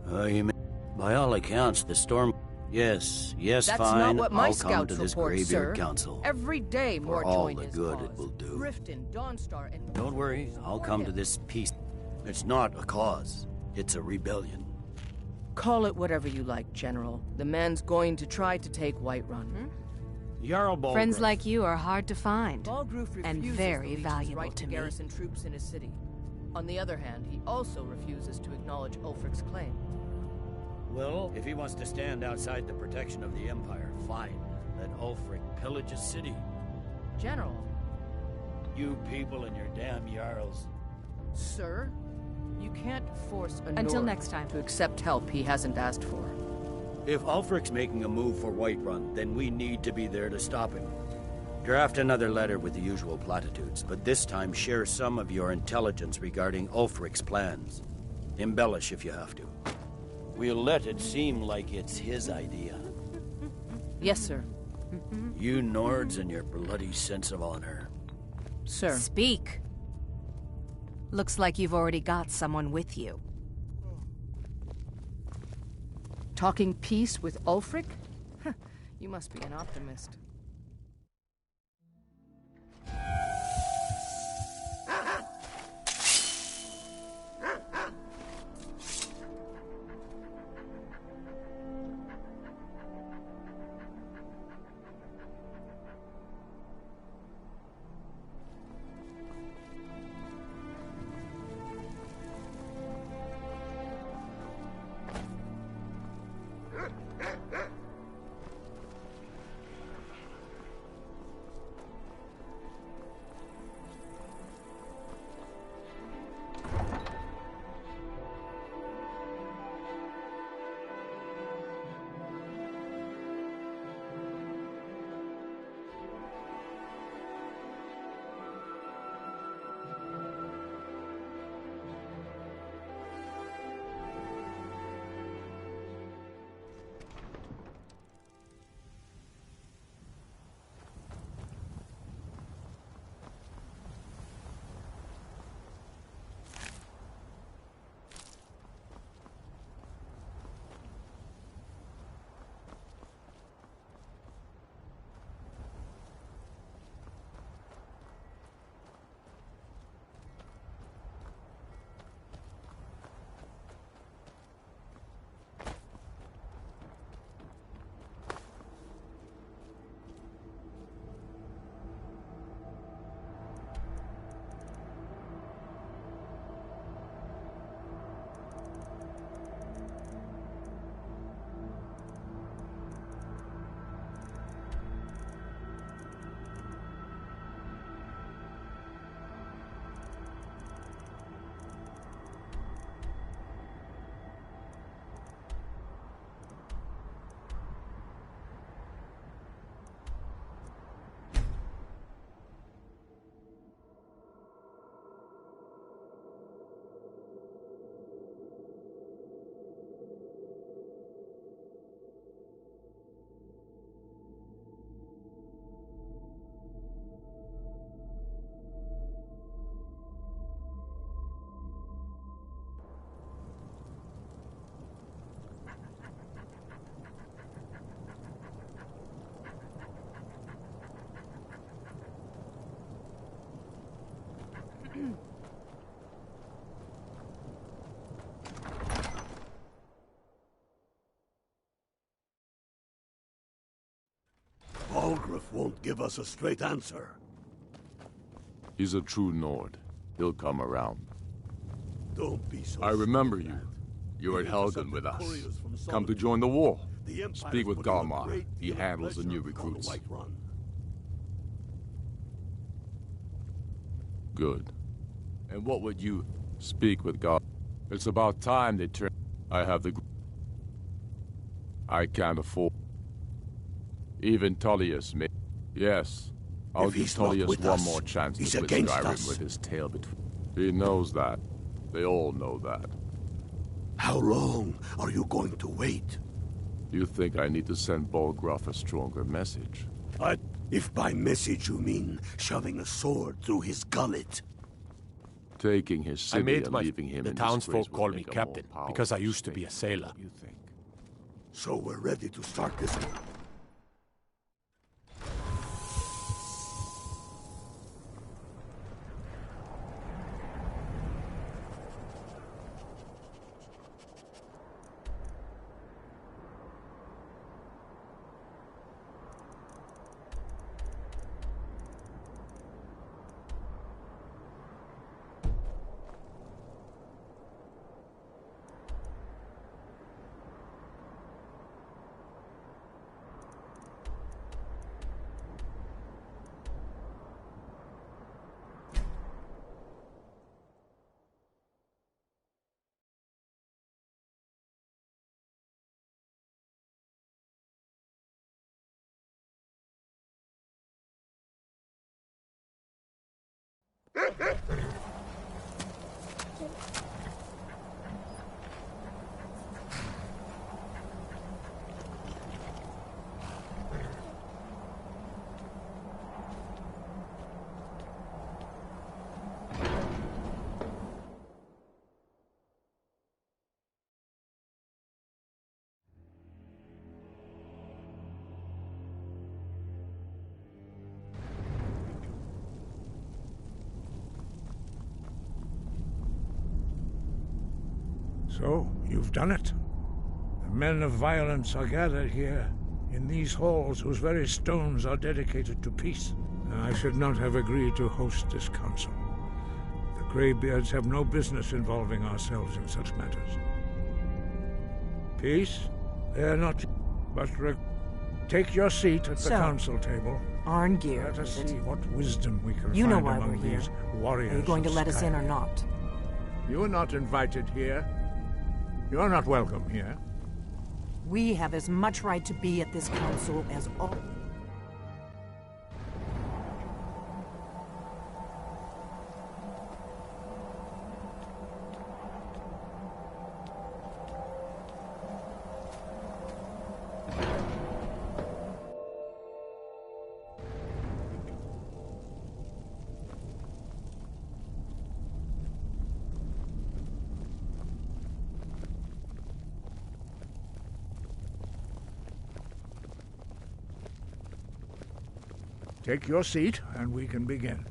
By all accounts, the storm... Yes, That's fine. not what my I'll come scouts to this report, Greybeard sir. Council. Every day more For all join the his good cause. it will do. Riften, Dawnstar, and... Don't worry, I'll come to this peace. It's not a cause. It's a rebellion. Call it whatever you like, General. The man's going to try to take Whiterun. Jarl Balgruuf. Friends like you are hard to find, Balgruuf and refuses very the Legion's valuable right to me. garrison troops in his city. On the other hand, he also refuses to acknowledge Ulfric's claim. Well, if he wants to stand outside the protection of the Empire, fine. Let Ulfric pillage his city. General. You people and your damn Jarls. Sir? You can't force a Until Nord next time. to accept help he hasn't asked for. If Ulfric's making a move for Whiterun, then we need to be there to stop him. Draft another letter with the usual platitudes, but this time share some of your intelligence regarding Ulfric's plans. Embellish if you have to. We'll let it seem like it's his idea. Yes, sir. You Nords and your bloody sense of honor. Sir. Speak. Looks like you've already got someone with you. Talking peace with Ulfric? You must be an optimist. Balgruuf won't give us a straight answer. He's a true Nord. He'll come around. Don't be so I remember sure of you. that. You were at We Helgen with intercepted us. couriers from Come to Solomon. join the war. The Empire's Speak with putting a Galmar. great He deal of handles the new pressure on recruits. Whiterun. Good. And what would you speak with God? It's about time they turn. I have the. I can't afford. Even Tullius may. Yes. I'll If give he's not Tullius with one us, more chance he's to quit against Skyrim us. with his tail between. He knows that. They all know that. How long are you going to wait? You think I need to send Bolgraf a stronger message? If by message you mean shoving a sword through his gullet. Taking his I city made and my... leaving him The in townsfolk disgrace call would me make a more captain, powerful because I used to be a statement. sailor. What do you think? So we're ready to start this one. So, you've done it. The men of violence are gathered here, in these halls whose very stones are dedicated to peace. I should not have agreed to host this council. The Greybeards have no business involving ourselves in such matters. Peace? They are not... But take your seat at the council table. Arngeir, let us see what wisdom we can you know find why among we're here. these warriors. Are you going to of let us in or Skyrim. not? You are not invited here. You are not welcome here. We have as much right to be at this council as all... Take your seat, and we can begin.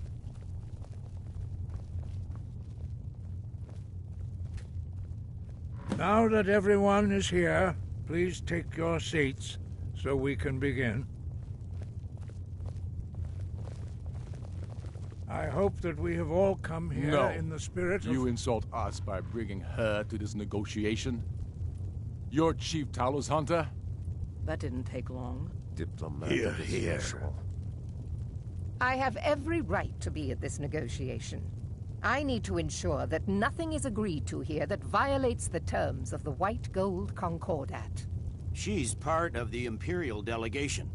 Now that everyone is here, please take your seats so we can begin. I hope that we have all come here No. in the spirit of... You insult us by bringing her to this negotiation? You're Chief Talos Hunter? That didn't take long. Diplomatic as usual. I have every right to be at this negotiation. I need to ensure that nothing is agreed to here that violates the terms of the White Gold Concordat. She's part of the Imperial delegation.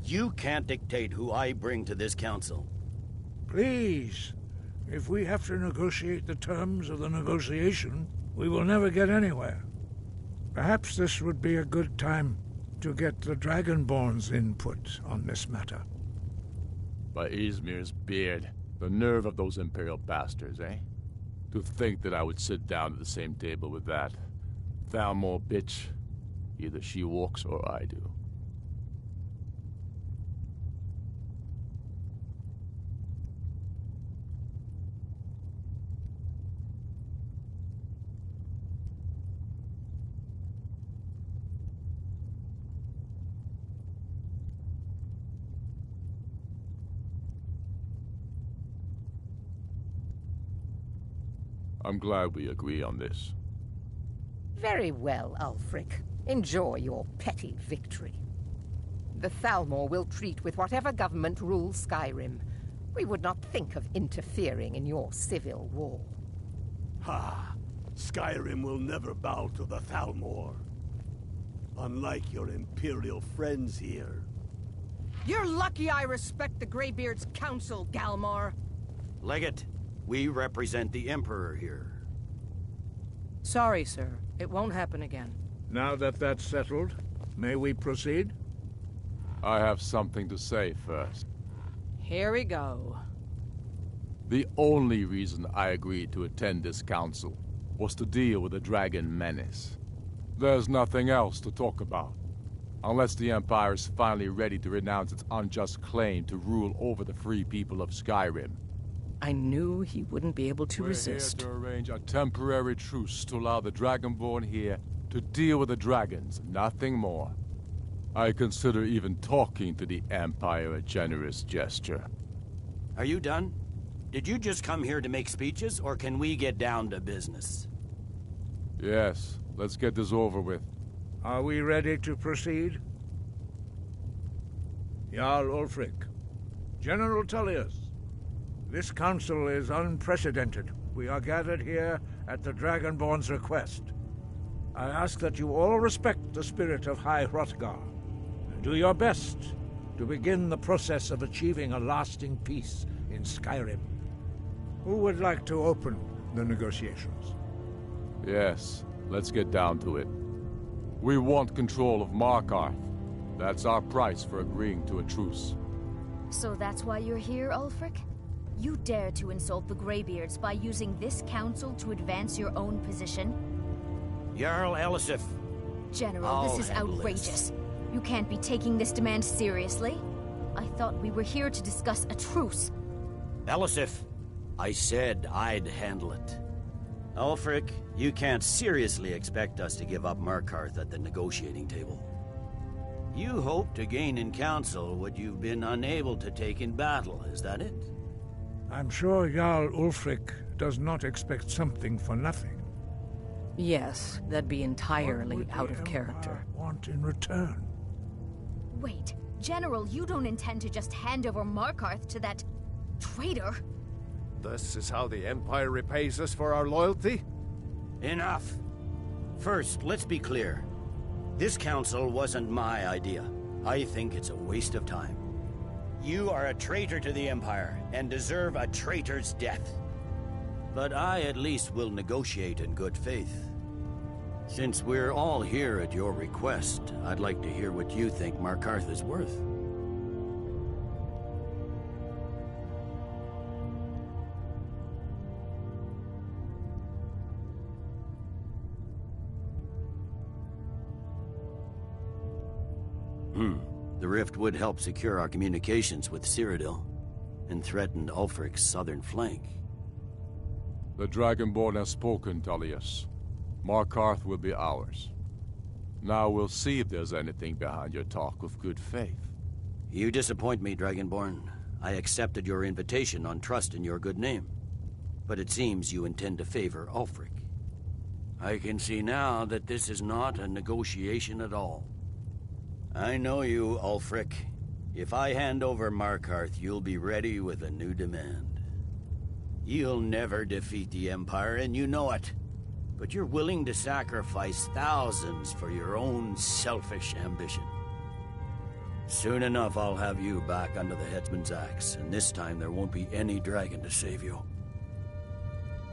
You can't dictate who I bring to this council. Please, if we have to negotiate the terms of the negotiation, we will never get anywhere. Perhaps this would be a good time to get the Dragonborn's input on this matter. By Izmir's beard, the nerve of those Imperial bastards, eh? To think that I would sit down at the same table with that Thalmor bitch. Either she walks or I do. I'm glad we agree on this. Very well, Ulfric. Enjoy your petty victory. The Thalmor will treat with whatever government rules Skyrim. We would not think of interfering in your civil war. Ha! Skyrim will never bow to the Thalmor. Unlike your Imperial friends here. You're lucky I respect the Greybeard's council, Galmar. Legate, we represent the Emperor here. Sorry, sir. It won't happen again. Now that that's settled, may we proceed? I have something to say first. Here we go. The only reason I agreed to attend this council was to deal with the dragon menace. There's nothing else to talk about. Unless the Empire is finally ready to renounce its unjust claim to rule over the free people of Skyrim. I knew he wouldn't be able to resist. We're here to arrange a temporary truce to allow the Dragonborn here to deal with the dragons, nothing more. I consider even talking to the Empire a generous gesture. Are you done? Did you just come here to make speeches, or can we get down to business? Yes, let's get this over with. Are we ready to proceed? Jarl Ulfric, General Tullius, this council is unprecedented. We are gathered here at the Dragonborn's request. I ask that you all respect the spirit of High Hrothgar, and do your best to begin the process of achieving a lasting peace in Skyrim. Who would like to open the negotiations? Yes, let's get down to it. We want control of Markarth. That's our price for agreeing to a truce. So that's why you're here, Ulfric? You dare to insult the Greybeards by using this council to advance your own position? Jarl Elisif. General, this is outrageous. You can't be taking this demand seriously. I thought we were here to discuss a truce. Elisif, I said I'd handle it. Ulfric, you can't seriously expect us to give up Markarth at the negotiating table. You hope to gain in council what you've been unable to take in battle, is that it? I'm sure Jarl Ulfric does not expect something for nothing. Yes, that'd be entirely out of character. Want in return? Wait, General, you don't intend to just hand over Markarth to that traitor? This is how the Empire repays us for our loyalty? Enough. First, let's be clear. This council wasn't my idea. I think it's a waste of time. You are a traitor to the Empire, and deserve a traitor's death. But I at least will negotiate in good faith. Since we're all here at your request, I'd like to hear what you think Markarth is worth. The rift would help secure our communications with Cyrodiil, and threatened Ulfric's southern flank. The Dragonborn has spoken, Tullius. Markarth will be ours. Now we'll see if there's anything behind your talk of good faith. You disappoint me, Dragonborn. I accepted your invitation on trust in your good name. But it seems you intend to favor Ulfric. I can see now that this is not a negotiation at all. I know you, Ulfric. If I hand over Markarth, you'll be ready with a new demand. You'll never defeat the Empire, and you know it. But you're willing to sacrifice thousands for your own selfish ambition. Soon enough, I'll have you back under the headsman's axe, and this time there won't be any dragon to save you.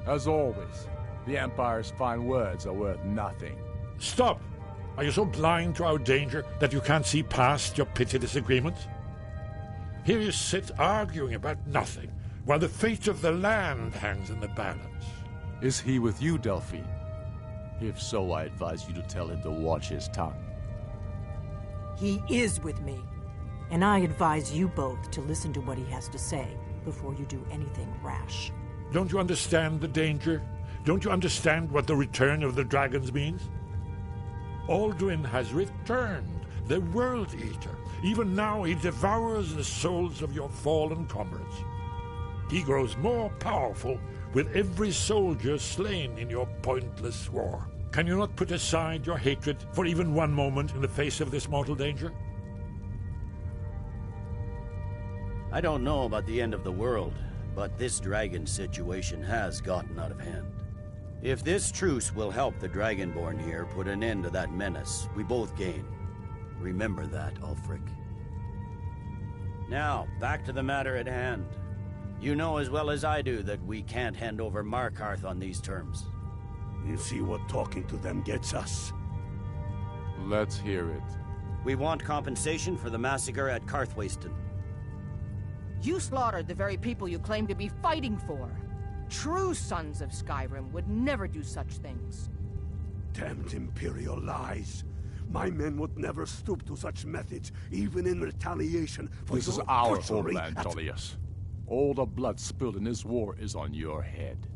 As always, the Empire's fine words are worth nothing. Stop! Are you so blind to our danger that you can't see past your petty disagreements? Here you sit arguing about nothing, while the fate of the land hangs in the balance. Is he with you, Delphine? If so, I advise you to tell him to watch his tongue. He is with me, and I advise you both to listen to what he has to say before you do anything rash. Don't you understand the danger? Don't you understand what the return of the dragons means? Alduin has returned, the World Eater. Even now he devours the souls of your fallen comrades. He grows more powerful with every soldier slain in your pointless war. Can you not put aside your hatred for even one moment in the face of this mortal danger? I don't know about the end of the world, but this dragon situation has gotten out of hand. If this truce will help the Dragonborn here put an end to that menace, we both gain. Remember that, Ulfric. Now, back to the matter at hand. You know as well as I do that we can't hand over Markarth on these terms. You see what talking to them gets us? Let's hear it. We want compensation for the massacre at Karthwasten. You slaughtered the very people you claim to be fighting for. True sons of Skyrim would never do such things. Damned Imperial lies. My men would never stoop to such methods, even in retaliation for This is your our butchery homeland, at- Tullius. All the blood spilled in this war is on your head.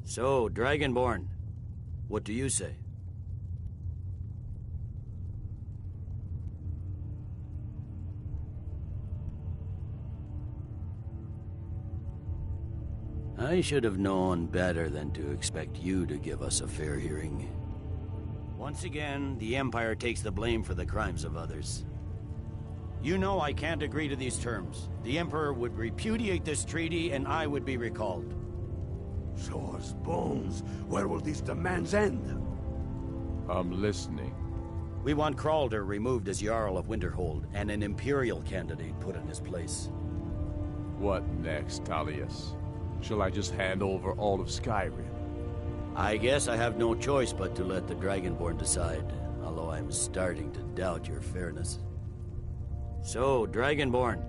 So, Dragonborn, what do you say? I should have known better than to expect you to give us a fair hearing. Once again, the Empire takes the blame for the crimes of others. You know I can't agree to these terms. The Emperor would repudiate this treaty and I would be recalled. Shore's bones. Where will these demands end? I'm listening. We want Kralder removed as Jarl of Winterhold and an Imperial candidate put in his place. What next, Tullius? Shall I just hand over all of Skyrim? I guess I have no choice but to let the Dragonborn decide, although I'm starting to doubt your fairness. So, Dragonborn,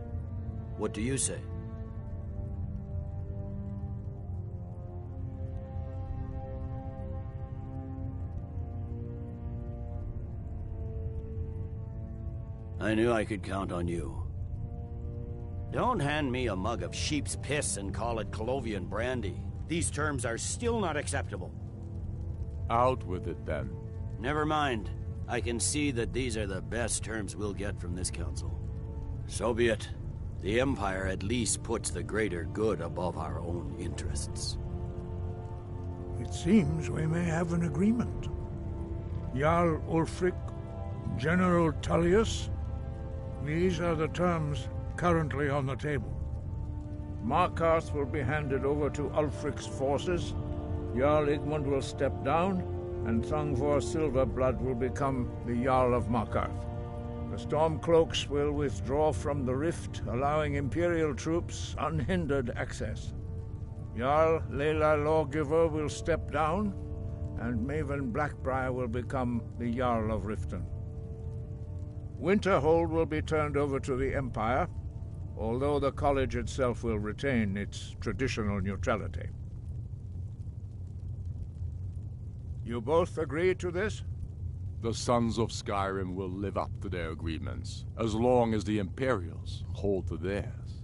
what do you say? I knew I could count on you. Don't hand me a mug of sheep's piss and call it Colovian brandy. These terms are still not acceptable. Out with it, then. Never mind. I can see that these are the best terms we'll get from this council. So be it. The Empire at least puts the greater good above our own interests. It seems we may have an agreement. Jarl Ulfric, General Tullius, these are the terms currently on the table. Markarth will be handed over to Ulfric's forces, Jarl Igmund will step down, and Thungvor Silverblood will become the Jarl of Markarth. The Stormcloaks will withdraw from the rift, allowing Imperial troops unhindered access. Jarl Leila Lawgiver will step down, and Maven Blackbriar will become the Jarl of Riften. Winterhold will be turned over to the Empire, although the college itself will retain its traditional neutrality. You both agree to this? The Sons of Skyrim will live up to their agreements, as long as the Imperials hold to theirs.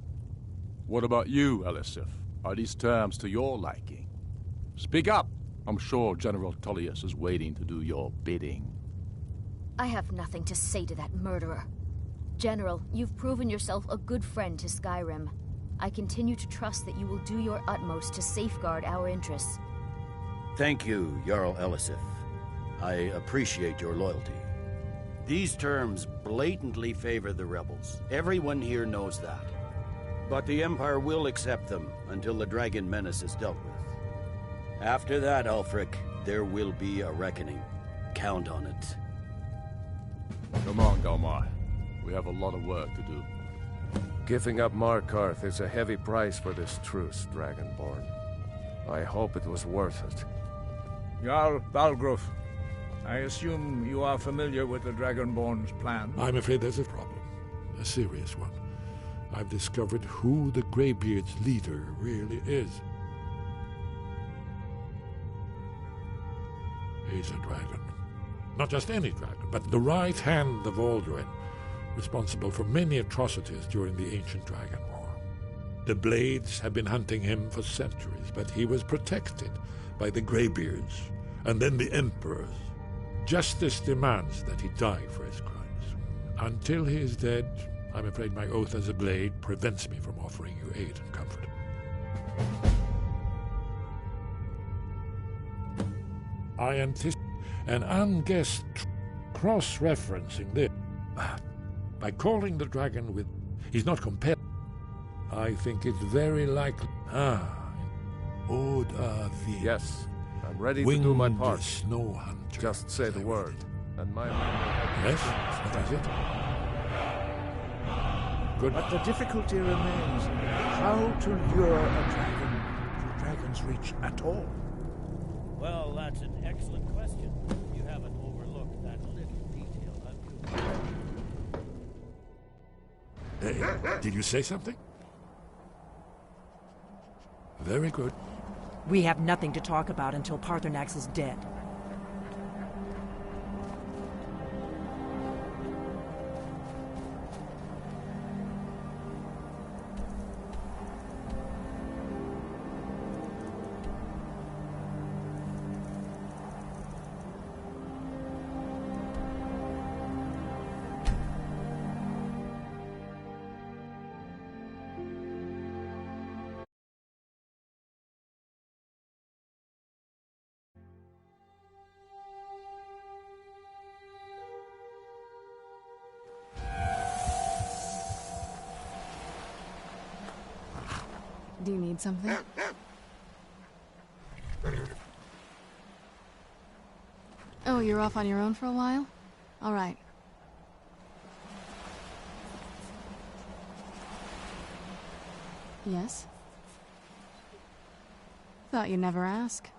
What about you, Elisif? Are these terms to your liking? Speak up! I'm sure General Tullius is waiting to do your bidding. I have nothing to say to that murderer. General, you've proven yourself a good friend to Skyrim. I continue to trust that you will do your utmost to safeguard our interests. Thank you, Jarl Elisif. I appreciate your loyalty. These terms blatantly favor the rebels. Everyone here knows that. But the Empire will accept them until the Dragon Menace is dealt with. After that, Ulfric, there will be a reckoning. Count on it. Come on, Galmar. We have a lot of work to do. Giving up Markarth is a heavy price for this truce, Dragonborn. I hope it was worth it. Jarl Balgruf, I assume you are familiar with the Dragonborn's plan? I'm afraid there's a problem. A serious one. I've discovered who the Greybeard's leader really is. He's a dragon. Not just any dragon, but the right hand of Alduin, responsible for many atrocities during the Ancient Dragon War. The Blades have been hunting him for centuries, but he was protected by the Greybeards, and then the Emperors. Justice demands that he die for his crimes. Until he is dead, I'm afraid my oath as a Blade prevents me from offering you aid and comfort. I anticipate an unguessed cross-referencing this. By calling the dragon with... He's not compelled. I think it's very likely... Oda the... Yes, I'm ready to do my part. Snow hunter. Just say the word, and my... Yes, that is it. Good. But the difficulty remains how to lure a dragon to Dragon's Reach at all. Well, that's an excellent question. You haven't overlooked that little detail, have you? Hey, did you say something? Very good. We have nothing to talk about until Paarthurnax is dead. Do you need something? Oh, you're off on your own for a while? All right. Yes? Thought you'd never ask.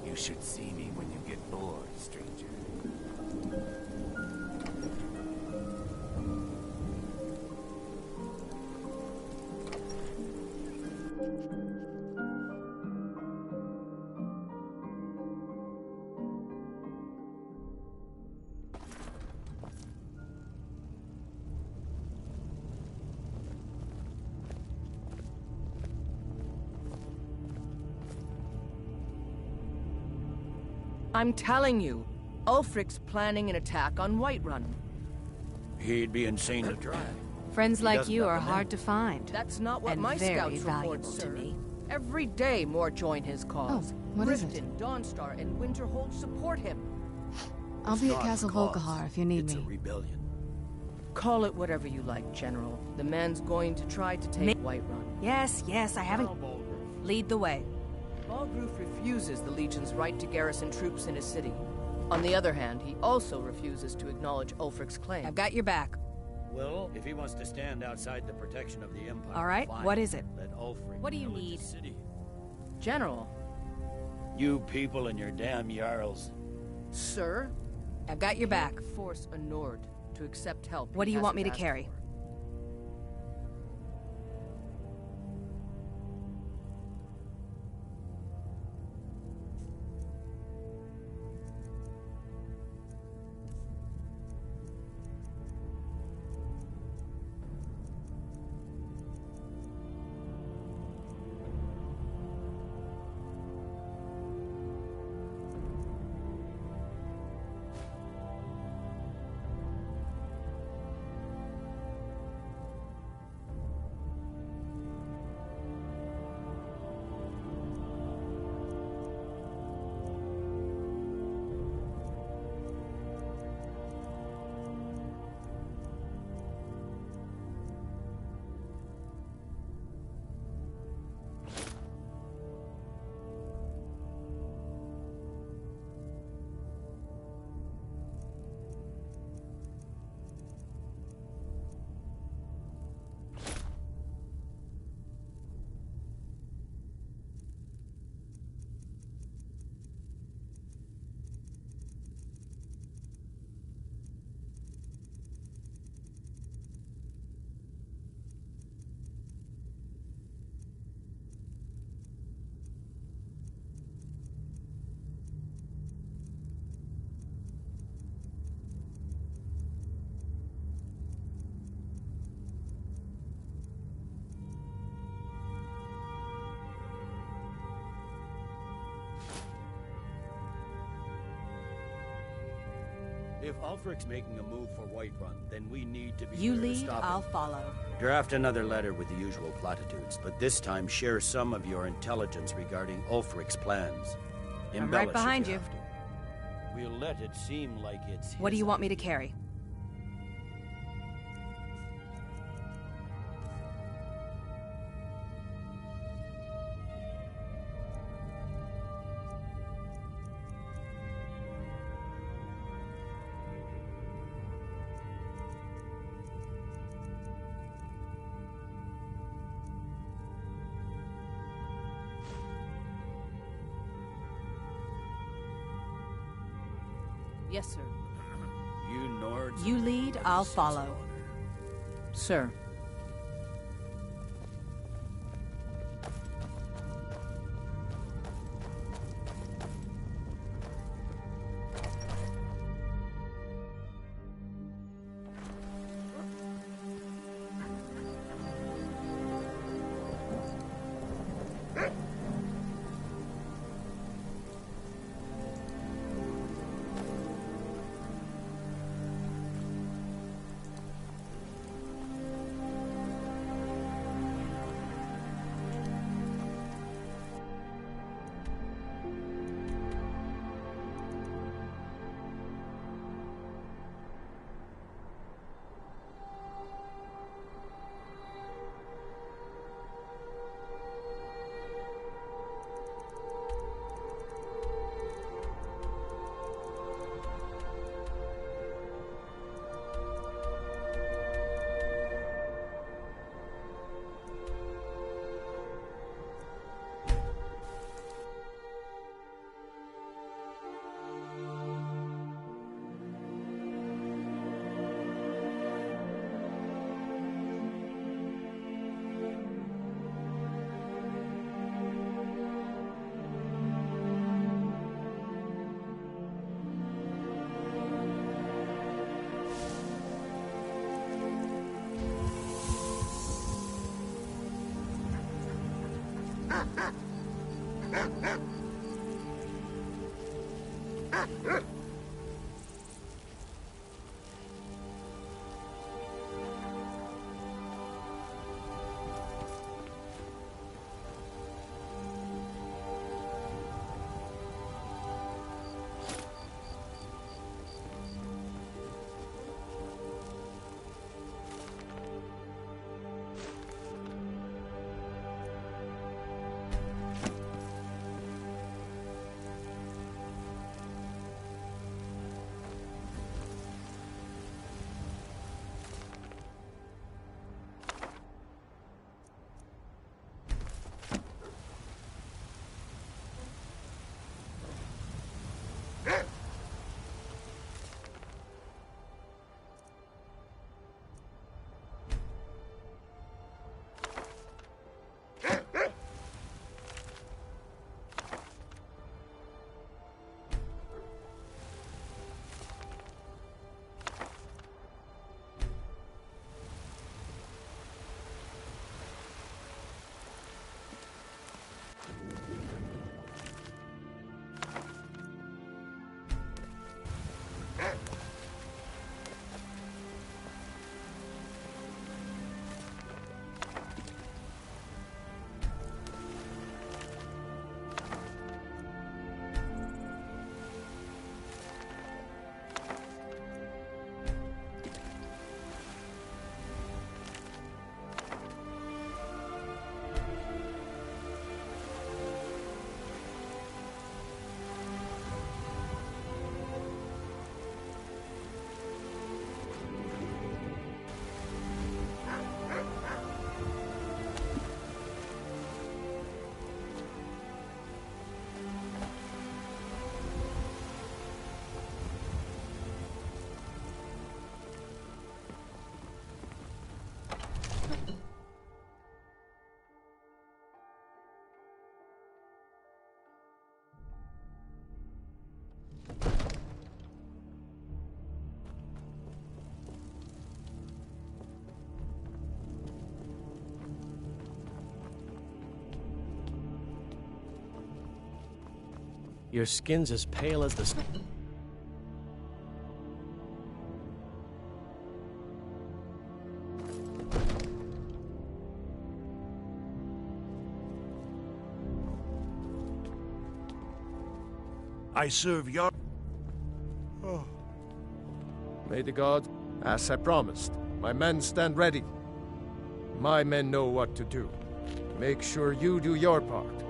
You should see me when you get bored, stranger. I'm telling you, Ulfric's planning an attack on Whiterun. He'd be insane to try. Friends He like doesn't you have are the hard men. to find. That's not what and my very scouts report, valuable sir. to me. Every day more join his cause. Oh, what is it? Riften, Dawnstar, and Winterhold support him. I'll It's be at not a Castle cause. Volkihar if you need It's me. a rebellion. Call it whatever you like, General. The man's going to try to take Whiterun. Yes, I haven't. Lead the way. Balgruf refuses the Legion's right to garrison troops in his city. On the other hand, he also refuses to acknowledge Ulfric's claim. I've got your back. Well, if he wants to stand outside the protection of the Empire, All right, fine. what is it? Let Ulfric What do you pillage need? the city. General. You people and your damn Jarls. Sir? I've got your back. Force a Nord to accept help. What do he you want me hasn't to asked carry? for. If Ulfric's making a move for Whiterun, then we need to be You there to lead, stop I'll him. follow. Draft another letter with the usual platitudes, but this time share some of your intelligence regarding Ulfric's plans. I'm Embellish right behind if you. have to. We'll let it seem like it's What do his you want me to idea. carry? Yes, sir. You Nords. You lead, I'll follow. Sir. Your skin's as pale as the... I serve your... Oh. May the gods, as I promised, my men stand ready. My men know what to do. Make sure you do your part.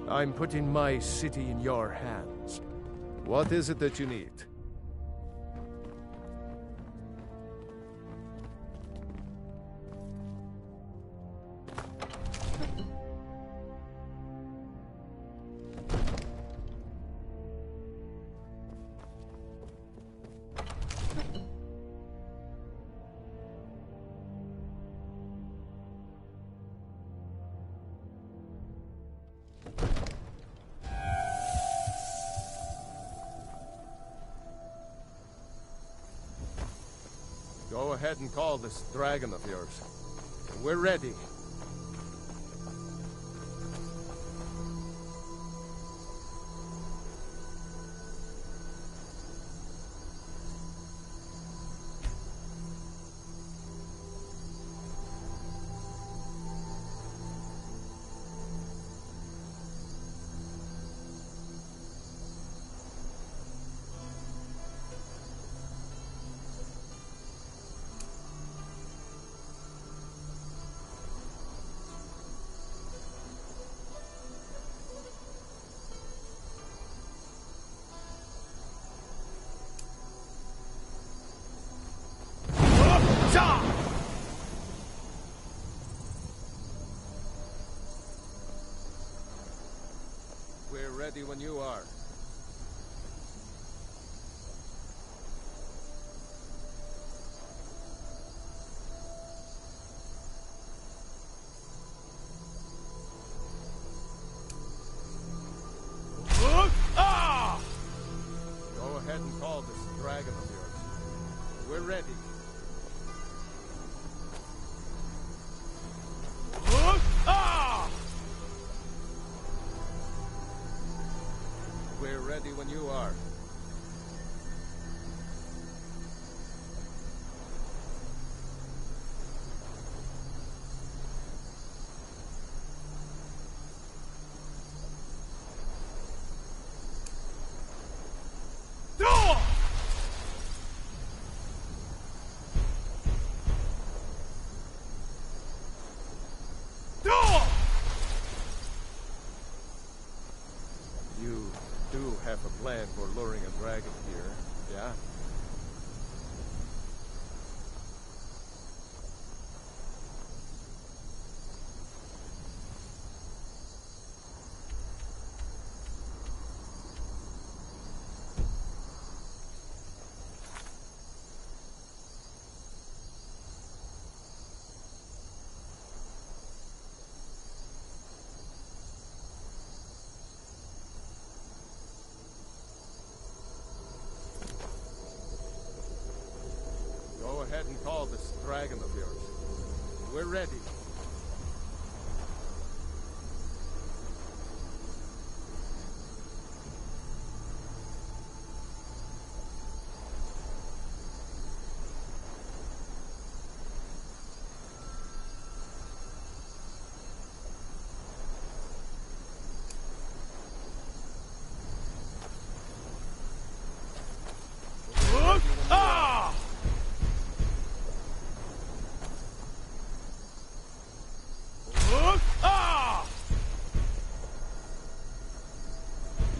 I'm putting my city in your hands. What is it that you need? Go ahead and call this dragon of yours. We're ready. We're ready when you are. Go ahead and call this dragon of yours. We're ready. We're ready when you are. You do have a plan for luring a dragon here, yeah? Go ahead and call this dragon of yours. We're ready.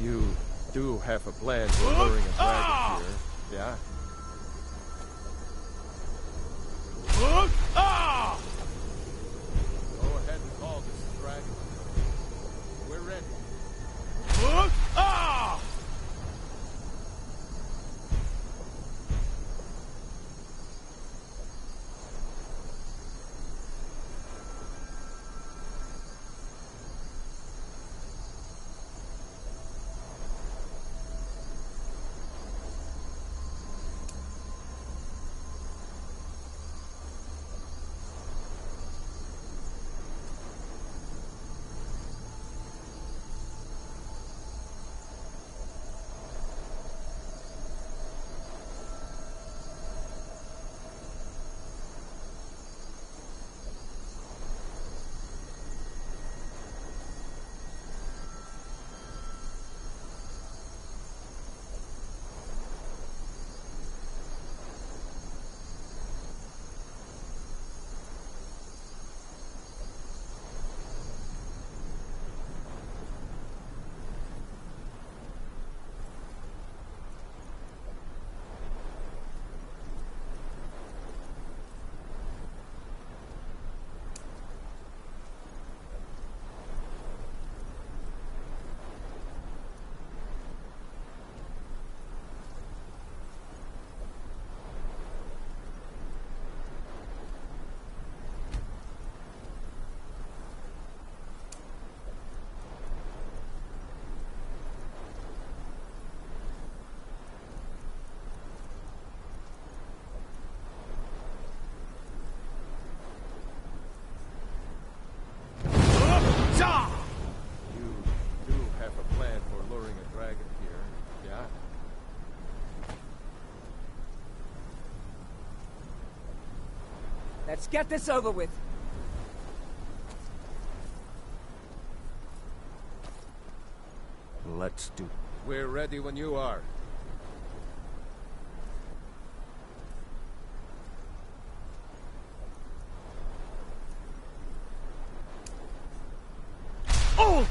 You do have a plan for luring a dragon here, yeah? Go ahead and call this dragon. We're ready. Let's get this over with. Let's do. We're ready when you are. Oh!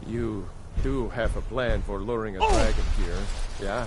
You do have a plan for luring a dragon here, yeah?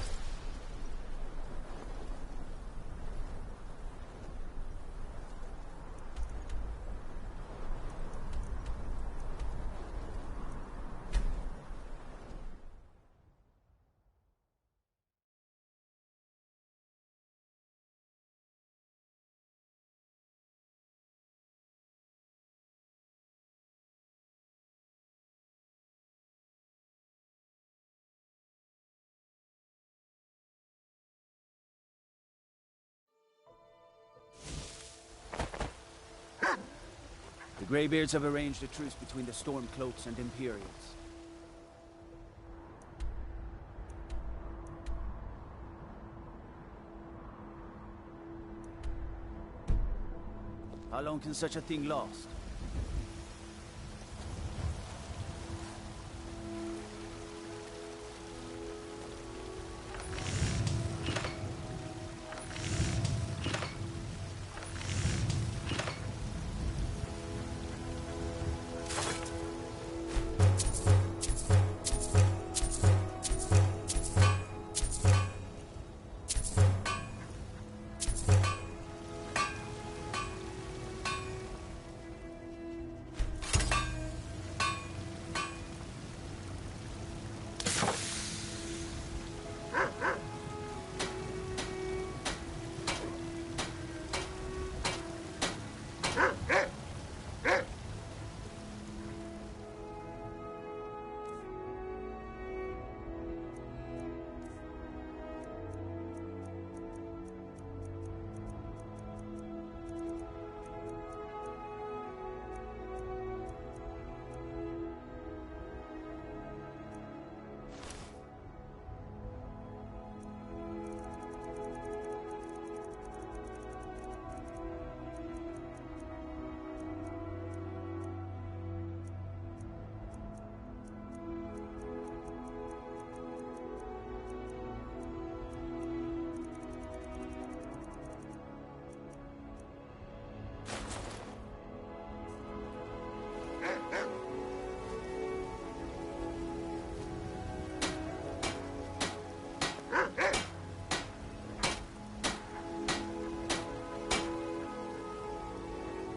The Greybeards have arranged a truce between the Stormcloaks and Imperials. How long can such a thing last?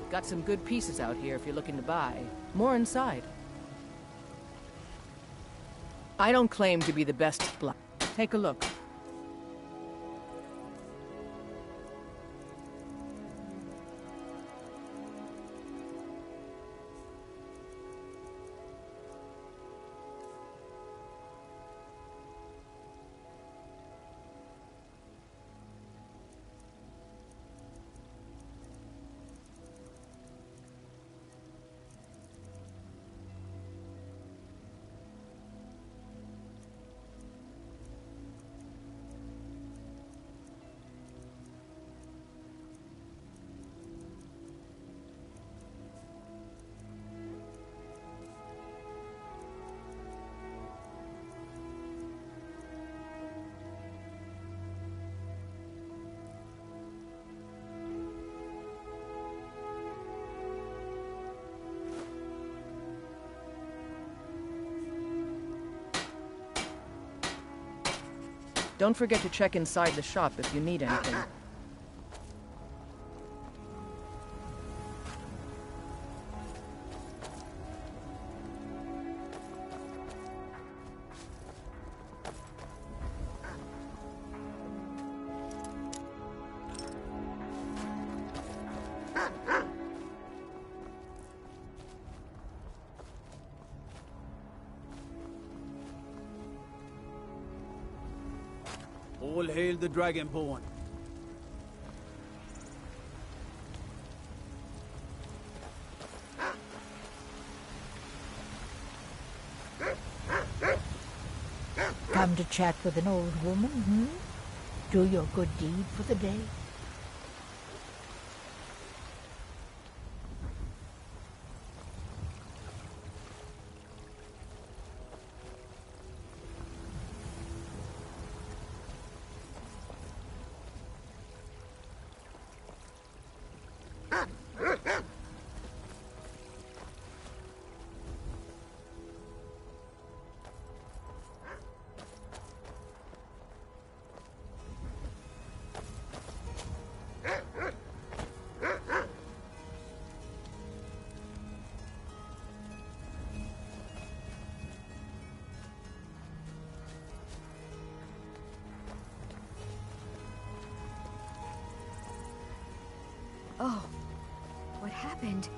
Got some good pieces out here if you're looking to buy. More inside. I don't claim to be the best black. Take a look. Don't forget to check inside the shop if you need anything. All hail the Dragonborn. come to chat with an old woman, hmm? Do your good deed for the day? Oh, what happened?